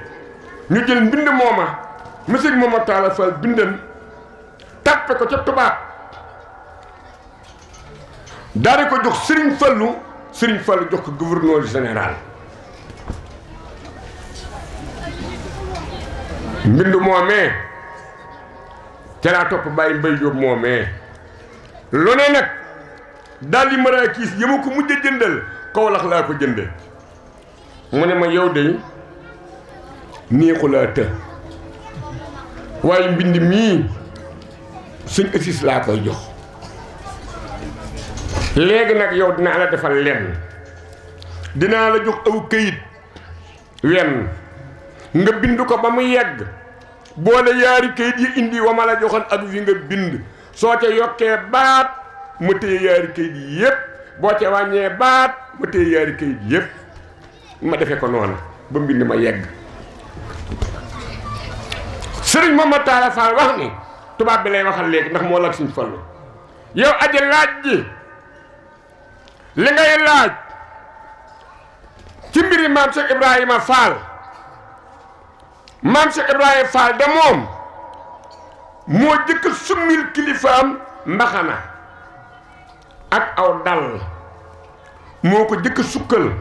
ñu jël mbind mooma monsieur Momar Talla Fall bindan tàppe ko ca tubaab daal di ko jox Sëriñ Fallu jox ko gouverneur général mbind moomee ca laa topp Baye Mbay Jóob moomee lu ne nag daal di maraakiis yi ma ko mujj a jëndal Kawlax laa ko jënde mu ne ma yow de neexu laa të waaye mbind mii suñ assis laa koy jox léegi nag yow dinaa la defal lenn dinaa la jox aw këyit wenn nga bind ko ba mu yegg boole yaari këyit yi indi wa ma la joxoon ak wi nga bind soo ca yokkee baat ma téye yaari këyit yi yépp boo ca wàññee baat ma téye yaari këyit yépp ma defe ko noonu ba mbind ma yegg Sëriñ Momar Talla Fall wax ni tubaab bi lay waxal léegi ndax moo laaj Sëriñ Fallu yow aji laaj ji li ngay laaj ci mbiri maam Cheikh Ibrahima Fall maam Cheikh Ibrahima Fall de moom moo jëkk summil kilifaam mbaxana ak aw dal moo ko jëkk sukkal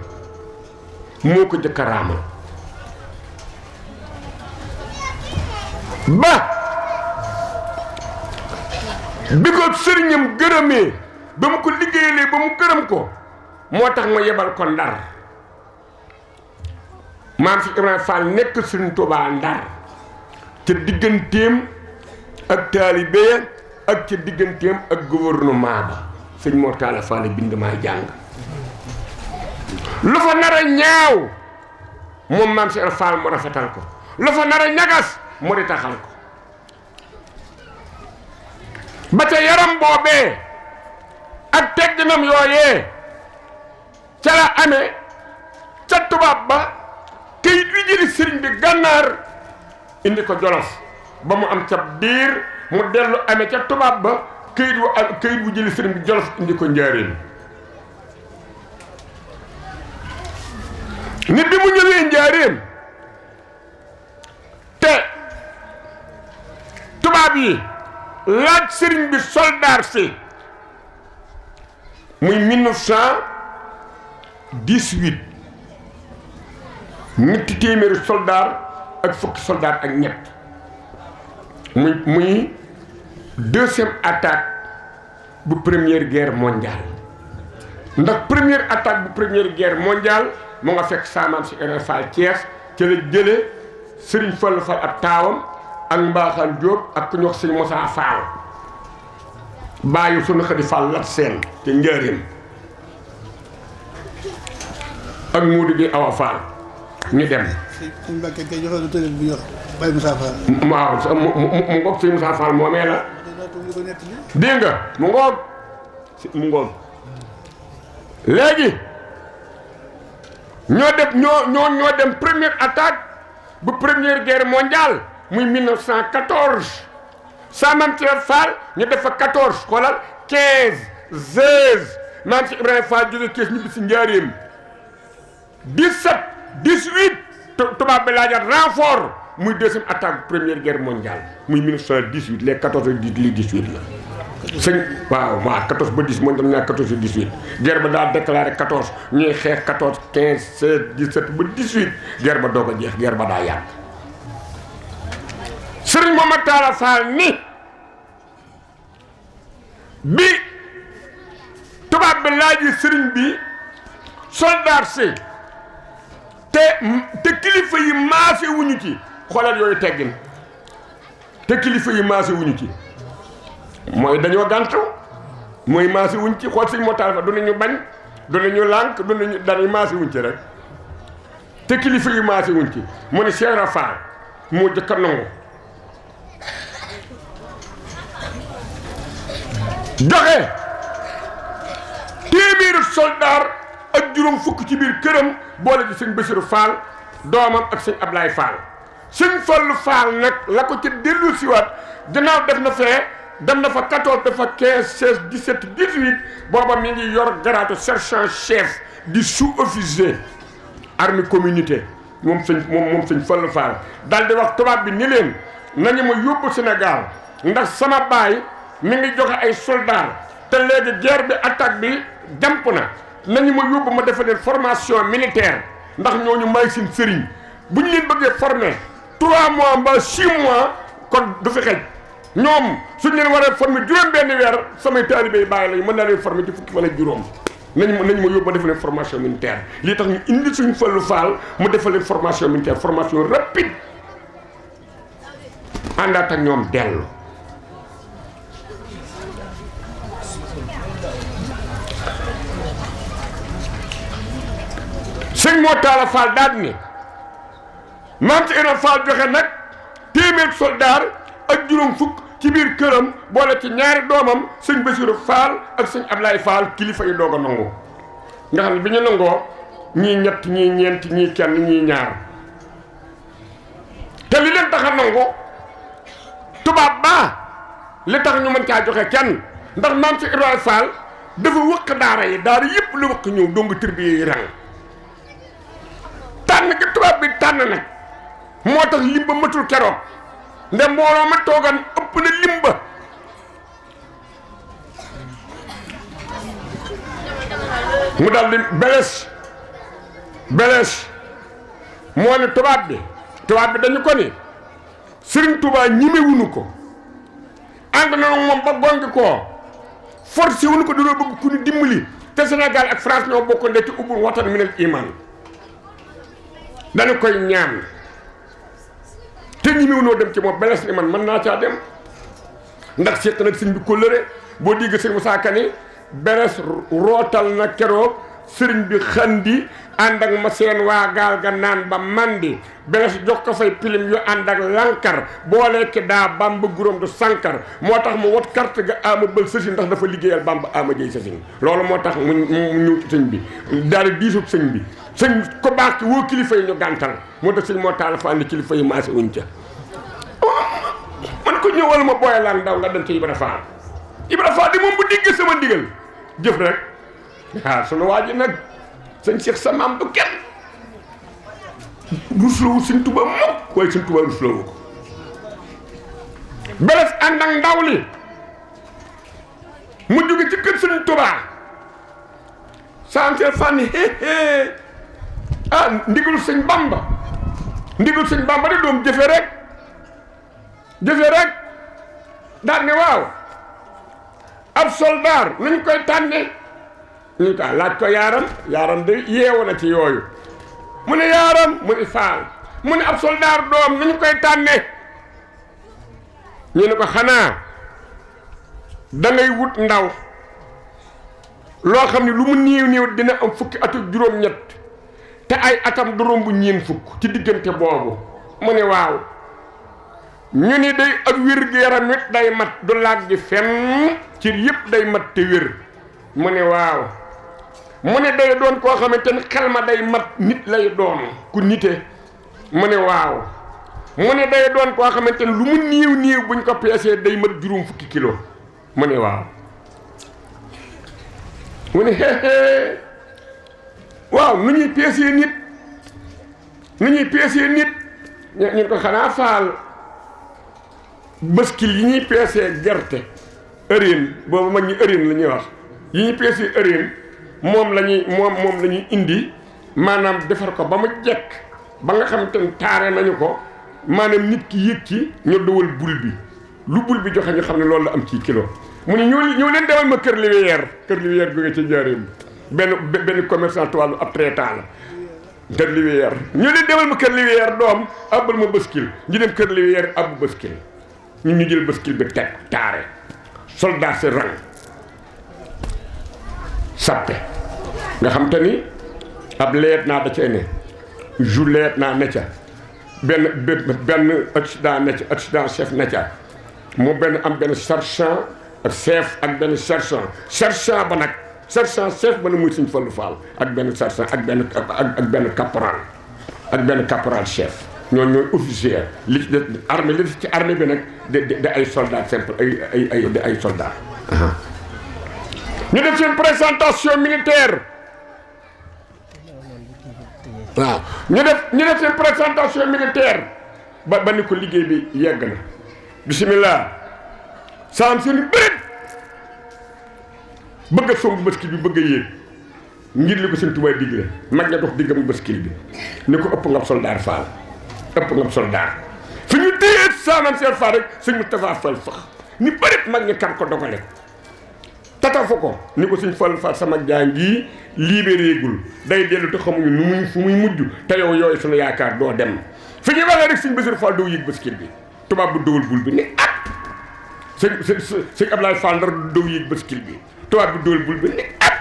moo ko jëkk raamal ba bi ko sëriñam gërëmee ba mu ko liggéeyalee ba mu gërëm ko moo tax ma yebal ko Ndar maam si Ibrahima Fall nekk Sëriñ Tuubaa Ndar ca digganteem ak taalibe ak ca digganteem ak gouvernement ba sëñ Mor Talla Fall bind maa jàng lu fa nar a ñaaw moom maam si Ibrahima Fall mu rafetal ko lu fa nar a ñagas mu di taxal ko ba ca yaram boobee ak tegginam yooyee ca la amee ca tubaab ba kayit wi jëli sëriñ bi gànnaar indi ko Jolof ba mu am ca biir mu dellu amee ca tubaab ba kayit wu jëli sëriñ bi Jolof indi ko Njaaréem nit bi mu ñëwee Njaaréem te tubaab yi laaj sëriñ bi soldaar si muy 1918 ñetti téeméeri soldaar ak fukki soldaar ak ñett muy deuxième attaque bu première guerre mondiale ndax première attaque bu première guerre mondiale mu nga fekk saamaam si Ibrahima Fall Thiès ca la jële Sëriñ Fallu Fall ab taawam ak Mbaaxaan Jóob ak ku ñu wax Sëriñ Moussa Fall bàyyi sunu Xadi Fall lat seen te Njaaréem ak Muudu gi Awa Fall ñu dem. sëñ Mbàkke kay joxe na tëral bu ñuy wax Baye Moussa Fall. waaw mu ngoog Sëriñ Moussa Fall moomee la. dégg nga mu ngoog léegi ñoo dem première attaque bu première guerre mondiale muy 1914 Saamam Thiel Fall ñu def fa 14 xoolal 15 16 maam si Ibrahima Fall jóge Kees ñibbi si Njaaréem 17 18 tubaab bi laajaat renfort muy deuxième attaque première guerre mondiale muy 1918 les 14 les 18 la sëñ waaw 14 ba 10 moo doon ñaar 14 18 guerre ba daal déclaré 14 ñuy xeex 14 15 16 17 ba 18 guerre ba doog a jeex guerre ba daa yàgg. sëriñ Momar Talla Fall ni bi tubaab bi laaji sëriñ bi soldat si te kilifa yi maase wuñu ci xoolal yooyu teggin te kilifa yi maase wuñu ci mooy dañoo gàntu mooy maase wuñ ci xool sëñ Mor Talla Fall du nañu bañ du nañu lànk du nañu dañuy maase wuñ ci rek te kilifa yi maase wuñ ci mu ne Cheikh Ibra Fall moo jëkk a nangu joxe téeméeri soldaar ak juróom fukk ci biir këram boole ci sëñ Bassirou Fall doomam ak sëñ Ablaye Fall sëñ Fallu Fall nag la ko ci dellu siwaat gannaaw def na fee dem na fa 14 dafa 15 16 17 18 booba mi ngi yor garaatu sergent chef di sous-officier armée communauté moom sëñ Fallu Fall daal di wax tubaab bi ni leen nañu ma yóbbu Sénégal ndax sama baay mi ngi joxe ay soldats te léegi guerre bi attaque bi jàmp na nañu ma yóbbu ma defal leen formation militaire ndax ñooñu may seen sëriñ bu ñu leen bëggee former 3 mois mbaa 6 mois kon du fi xej ñoom suñ leen war a former juróom-benn weer samay taalibe yi bàyyi lañu mën naa leen former ci fukki fan ak juróom nañu ma yóbbu ma defal leen formation militaire lii tax ñu indi suñu Fallu Fall mu defal leen formation militaire formation rapide àndaat ak ñoom dellu. sëñ Mor Talla Fall daal ni maam ci Ibra Fall joxe nag téeméer soldaar ak juróom fukk ci biir këram boole ci ñaari doomam sëñ Bassirou Fall ak sëñ Ablaye Fall kilifa yi doog a nangu nga xam ne bi ñu nangoo ñii ñett ñii ñeent ñii kenn ñii ñaar te li leen tax a nangu tubaab baa li tax ñu mën caa joxe kenn ndax maam ci Ibra Fall dafa wëkk daara yëpp la wëkk ñëw dongu tribu yi rang tànn gi tubaab bi tànn nag moo tax limba matul keroog nde mbooloo ma toogan ëpp na limba mu dal di beles moo ne tubaab bi dañu ko ni Sëriñ Tuubaa ñimewuñu ko ànd na moom ba gongi koo forcé wuñu ko dañoo bëgg ku ñu dimbali te Sénégal ak France ñoo bokk ndekki ubbul watan minal iman dañu koy ñaan te ñimewunoo dem ci moom beles ni man mën naa caa dem ndax seet nag sëñ bi kóllëre boo digg sëñ Musaa Ka ni beres rootal na keroog sëriñ bi xandi ànd ak ma seen waa gaal ga naan ba mandi beres jox ko fay pilim yu ànd ak lankar boolee ki daa Bamba guróom du sankar moo tax mu wot carte ga ama bël sësin ndax dafa liggéeyal Bamba ama jëy sësin loolu moo tax mu ñëw ci sëñ bi daal di diisub sëñ bi sëñ ko baax ki woo kilifa yi ñu gàntal moo tax sëñ Mor Talla Fall ni kilifa yi maase wuñ ca man ko ñëwal ma booye laan daw nga dem ci Ibra Fall di moom bu digg sama ndigal jëf rek waaw sunu waa ji nag sëñ Cheikh sa maam du kenn rusloowu sëñ Tuubaa mukk waaye sëñ Tuubaa rusloowu ko beres ànd ak ndaw li mu jóge ci kër sëñ Tuubaa santel fànni ndigalu sëñ Bamba de doom jëfe rek daal ne waaw ab soldaar nañ koy tànne ñu ko laaj ko yaaram de yeewu na ci yooyu mu ne yaaram mu ne Faal mu ne ab soldaar doom nañ koy tànne ñu ne ko xanaa da ngay wut ndaw loo xam ne lu mu néew dina am fukki at ak juróom-ñett te ay atam du romb ñeen fukk ci diggante boobu mu ne waaw ñu ni day ak wér-gu-yaram it day mat du laaj gi fenn ci yëpp day mat te wér mu ne waaw mu ne day doon koo xamante ni xel ma day mat nit lay doon ku nite mu ne waaw mu ne day doon koo xamante ni lu mu néew buñ ko peesee day mat juróom fukki kilo mu ne waaw mu ne waaw nu ñuy peesee nit ñu ko xanaa Faal baskil yi ñuy peesee gerte ëreen boobu mag ñi ëreen la ñuy wax yi ñu peesi ëreen moom la ñuy indi maanaam defar ko ba mu jekk ba nga xam te ne taare nañu ko maanaam nit ki yëg ci ñu dowal bul bi lu bul bi joxe ñu xam ne loolu la am ci kilo mu ne ñëw leen demal ma kër Liwiyeer bi nga ci njaareem benn commerçant tuwàllu ab traitant la kër Liwiyeer ñëw leen demal ma kër Liwiyeer doom abbal ma bëskil ñu dem kër Liwiyeer abbu bëskil ñun ñu jël bëskil bi teg taare soldat si rang sappe nga xam te ni ab leet naa da cay ne jou leet naa ne ca benn adjudant ne ca adjudant chef ne ca moo am benn sergent ak chef ak benn sergent ba nag sergent chef ba na muy Sëñ Fallu Fall ak benn sergent ak benn caporal chef ñooñu ñooy officier li ci armée bi nag de ay soldats simple ay soldats ñu def seen présentation militaire waaw ñu def seen présentation militaire ba ni ko liggéey bi yegg na bismillah saam seen bërit bëgg a songu bëskil bi bëgg a yéeg ngir li ko seen tubaay digle mag ña dox diggam bëskil bi ni ko ëpp nga soldaar Faal ëpp nga soldaar fi ñu téye saamam seen Faal rek sëñ Moustapha Fall fax ni bërit mag ñi kar ko dogale tatafu ko ni ko Sëñ Fall Fall sama jaa ngi libéré gul day dellu te xamuñu nu muy fu muy mujj te yow yooyu sunu yaakaar doo dem fi ñuy waxee rek Sëñ Bassirou Fall doo yëg bëskil bi tubaab bu dowal bul bi ni at sëñ Ablaye Fall Ndar doo yëg bëskil bi tubaab bu dowal bul bi ni at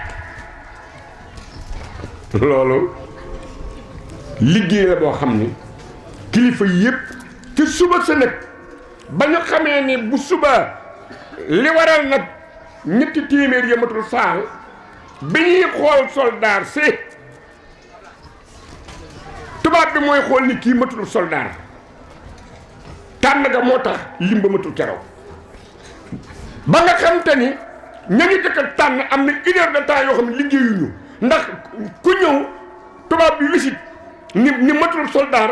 loolu liggéey la boo xam ni kilifa yëpp ci suba sa nag ba ñu xamee ni bu suba li waral nag ñetti téeméer yamatul faal bi ñuy xool soldaar si tubaab bi mooy xool ni kii matul soldaar tànn ga moo tax lim ba matul keroog ba nga xam te ni ñañu jëkk a tànn am na 1 heure de temps yoo xam ne liggéeyuñu ndax ku ñëw tubaab bi wisit ni matul soldaar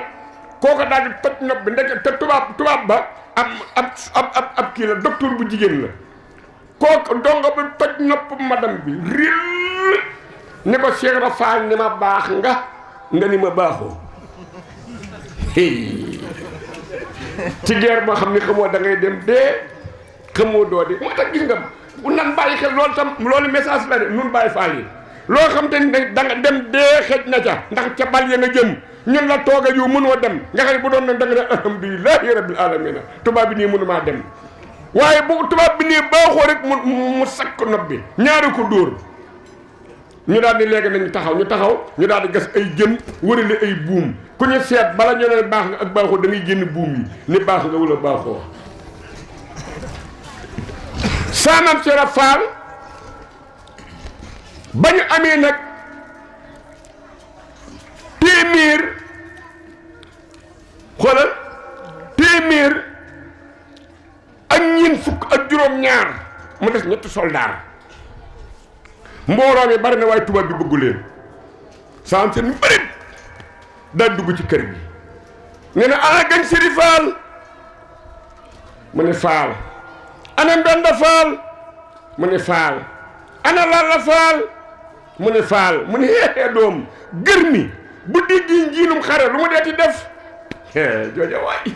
kooka daal di toj nopp bi ndeke te tubaab ba ab kii la docteur bu jigéen la kooku dongo bi toj nopp madame bi réel ni ko Cheikh Rafal ni ma baax nga ni ma baaxoo ci guerre boo xam ni xamoo da ngay dem dee xamoo doo de moo tax gis nga bu nan bàyyi xel loolu tam loolu message la de nun bàyyi faal yi loo xam te ni da nga dem dee xëj na ca ndax ca bal ya nga jëm ñun la tooga yu mënoo dem nga xam ne bu doon ne da nga ne alhamdulilahi rabbil alamina tubaab bi nii mënumaa dem waaye bu tubaab bi nii baaxoo rek mu sakk nopp bi ñaari ko dóor ñu daal di léegi nañu taxaw ñu daal di gas ay jën wërale ay buum ku ñu seet bala ñu ne baax nga ak baaxoo da ngay génn buum yi ni baax nga wala baaxoo saanam Sera Faal ba ñu amee nag téeméer ak ñeent fukk ak juróom-ñaar mu des ñetti soldaar mbooloo mi bari na waaye tubaab bi bëggu leen saam seen bëri daal dugg ci kër gi nee na ana gañ Sëri Faal mu ne Faal ana Mbenda Faal mu ne Faal ana Lalla Faal mu ne Faal mu ne xeexee doom gër mi bu diggi njiinum xare lu mu deeti def jooja waay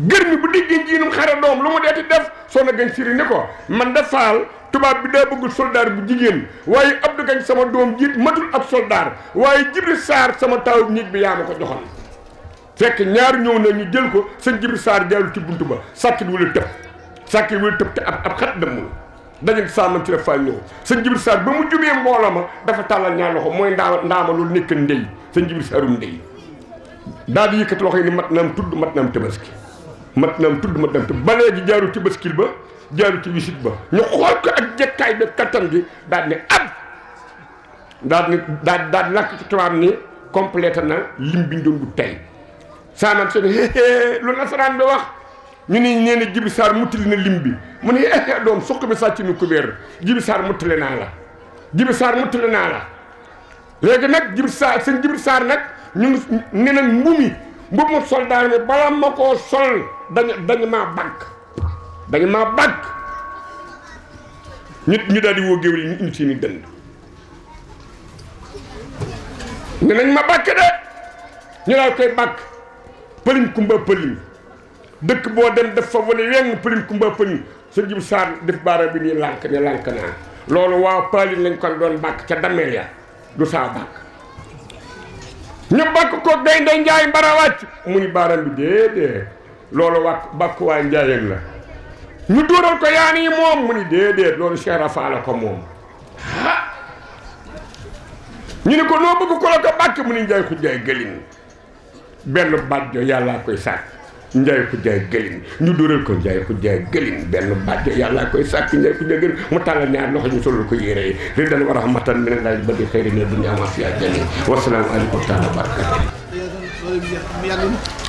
gër mi bu diggi njiinum xare doom lu mu deeti def soo na gañ Sëri ni ko man da Faal tubaab bi daa bëggul soldaar bu jigéen waaye Abdou Gañ sama doom jiit matul ab soldaar waaye Jibril Sarr sama taw nit bi yaa ma ko joxoon fekk ñaar ñëw na ñu jël ko sëñ Jibril Sarr jaalu ci buntu ba sàkkit wala tëb te ab xat demul daje saamam ci la Faal ñëw sëñ Jibril Sarr ba mu jubee mbooloo ma dafa tàllal ñaar loxo mooy ndaama loolu nekk ndey sëñ Jibril Sarrum ndey daal di yëkkati loxo yi ni mat naam tudd mat naam tabaski mat naam tudd mat naam tabaski ba léegi jaaru ci baskil ba jaaru ci wisit ba ñu xool ko ak jekkaay bi kattan gi daal ne ab daal lakk ci tubaab ni complété na lim bi ñu doon bu tey saanam seen lu nasaraan bi wax ñu ne nee na Jibril Sarr muttali na lim bi mu ne doom suq bi sàcc ni kubéer Jibril Sarr muttali naa la léegi nag Jibril Sarr seen Jibril Sarr nag ñu ngi ne nag mbumu soldaar mi bala ma koo sol dañu maa bàkk ñu daal di woo géwél yi ñu indi seeni dënd ne nañ ma bàkk de ñu daal koy bàkk pëliñ kumba pëliñ dëkk boo dem def fa wala wenn pëliñ kumba pëliñ sa jib saar def baara bi nii lànk ne lànk naa loolu waaw pëliñ lañ kon doon bàkk ca dameel ya du saa bàkk ñu bàkk ko gaynde njaay mbara wàcc mu ni baaram bi déedéet loolu bàkk waa njaayeen la ñu dóoral ko yaani yi moom mu ni déedéet loolu Cheikh Rafa la ko moom ñu ne ko noo bëgg ko la ko bàkk mu ni njaay ku jaay gëlin benn bàjjo yàllaa koy sàkk njaay ku jaay gëlin ñu dóoral ko njaay ku jaay gëlin benn bàjjo yàllaa koy sàkk njaay ku jaay gëlin mu tàllal ñaar loxo ñu solul ko yére yi ridan wa rahmatan min Allah ba di xëyri ne dunya ma fiha jami wasalaamu aleykum taala barakatu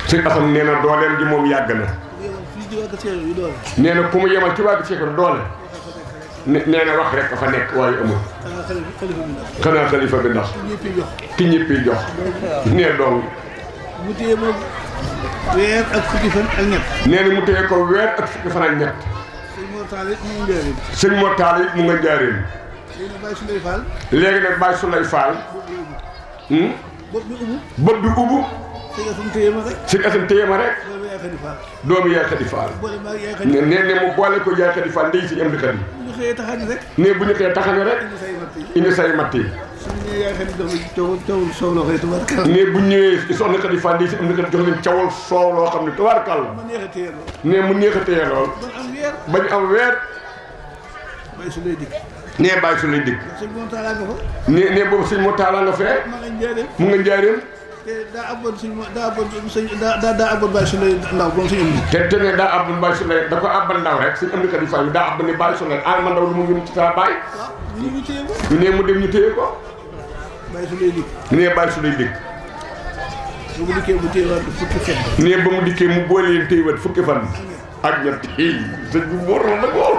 sëñ Assane nee na dooleem ji moom yàgg na nee na ku mu yemal ci wàllu Cheikh doole nee na wax rek fa nekk waaye amul xanaa xalifa bi ndax ki ñëppi jox nee dong mu téye moom weer ak fukki fan ak ñett nee na mu téye ko weer ak fukki fan ak ñett sëñ Mor Talla it mu nga njaareem léegi nag Baye Souley Fall bopp bi ubbu sëñ Assane téye ma rek doomu yaay Xadi Fall nee ne mu boole ko yaay Xadi Fall ndey si am di xadi ne bu ñu xëyee taxane rek indi say matt yi ne bu ñëwee soxna Xadi Fall ndey si am di xadi jox leen cawal soow loo xam ne tubaarkàlla ne mu neex a téye lool bañ am weer ne Baye Souley dikk ne boobu sëñ Mor Talla nga fee mu nga njaareem daa abboon Baye Souley ndaw moom suñu am te ne daa abboon Baye Souley da ko abbal ndaw rek suñu am di Xadi Fall daa abbal ne Baye Souley ma ndaw lu mu ngi ci saa baay ne mu dem ñu téye ko Baye Souley dikk ne Baye Souley dikk ba mu dikkee mu téyewaat fukki fan ne ba mu dikkee mu boole leen téyewaat fukki fan ak ñett sëñ bi wóor na nag wóor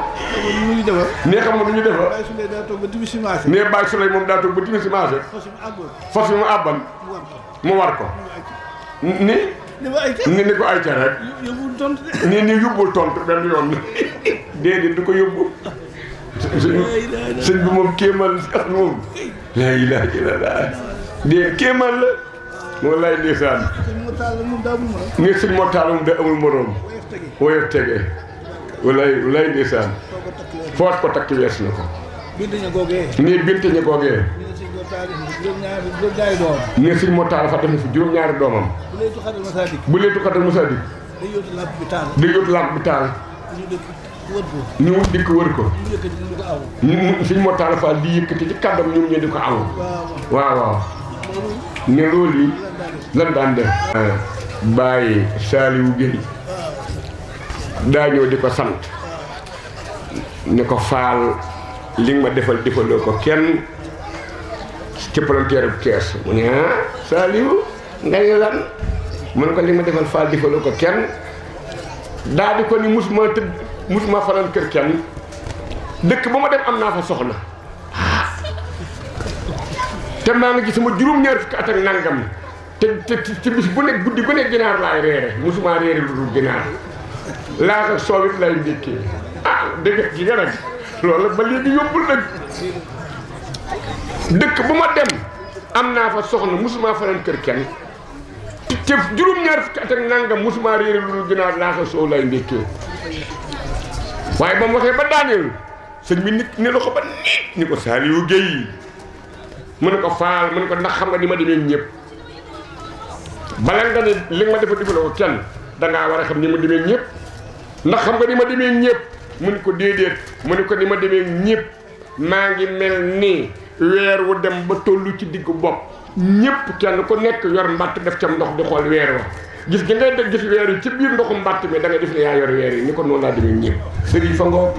ne xam nga nu ñu defar Baye Souley daa toog ba timis si marché ne Baye Souley moom daa toog ba timis si marché fas yi mu àbban mu war ko ni ko ay ca rek ni yóbbul tontu benn yoon déedéet du ko yóbbu sëñ bi moom kéemaan sax moom laa ilaaha illallaah déedéet kéemaan la wallaay ndeysaan ne sëñ Mor Talla moom da amul moroom woyof tege wallaay ndeysaan foot ko takk wees na ko ne binte ña googee ne sëñ Mor Talla fa def na fi juróom-ñaari doomam bu leetu xadal Musaa Dik day yóotu làmp bi taal ñu dikk wër ko sëñ Mor Talla Fall di yëkkati ci kàddam ñoom ñu di ko aw waaw ne loolu yi lan daan def Baye Saliou Guèye daa ñëw di ko sant ne ko Fall li nga ma defaloo ko kenn ci palanteer bu kees mu ne Saliou ngay lan mu ne ko li ma defal Fall defaloo ko kenn daa di ko ni musuma faral kër kenn dëkk ba ma dem am naa fa soxna te maa ngi ci sama juróom-ñaar fukki at ak nangam te bis bu nekk guddi gu nekk ginaar laay reere musuma reere lu dul ginaar laas ak soowit lay njëkkee dëgg gi nga nag loolu ba léegi yóbbul nag dëkk bu ma dem am naa fa soxna musuma faral kër kenn te juróom-ñaar fukki at ak nangam musuma reere lu dul ginaar laas ak soow lay njëkkee waaye ba mu waxee ba daaneel sëñ bi nit ne la ko ba nit ni ko Saliou Guèye mu ne ko Fall mu ne ko ndax xam nga ni ma demee ñëpp bala nga ne li nga ma defa defaloo ko kenn dangaa war a xam ni ma demee ñëpp ndax xam nga ni ma demee ñëpp mu ne ko déedéet mu ne ko ni ma demee ñëpp maa ngi mel nii weer wu dem ba tollu ci diggu bopp ñëpp kenn ku nekk yor mbatt def ca ndox di xool weer wa gis gi ngay def gis weer yi ci biir ndoxu mbatt mi da nga def ne yaa yor weer yi ni ko noonu laa demee ñëpp sëriñ fa ngoo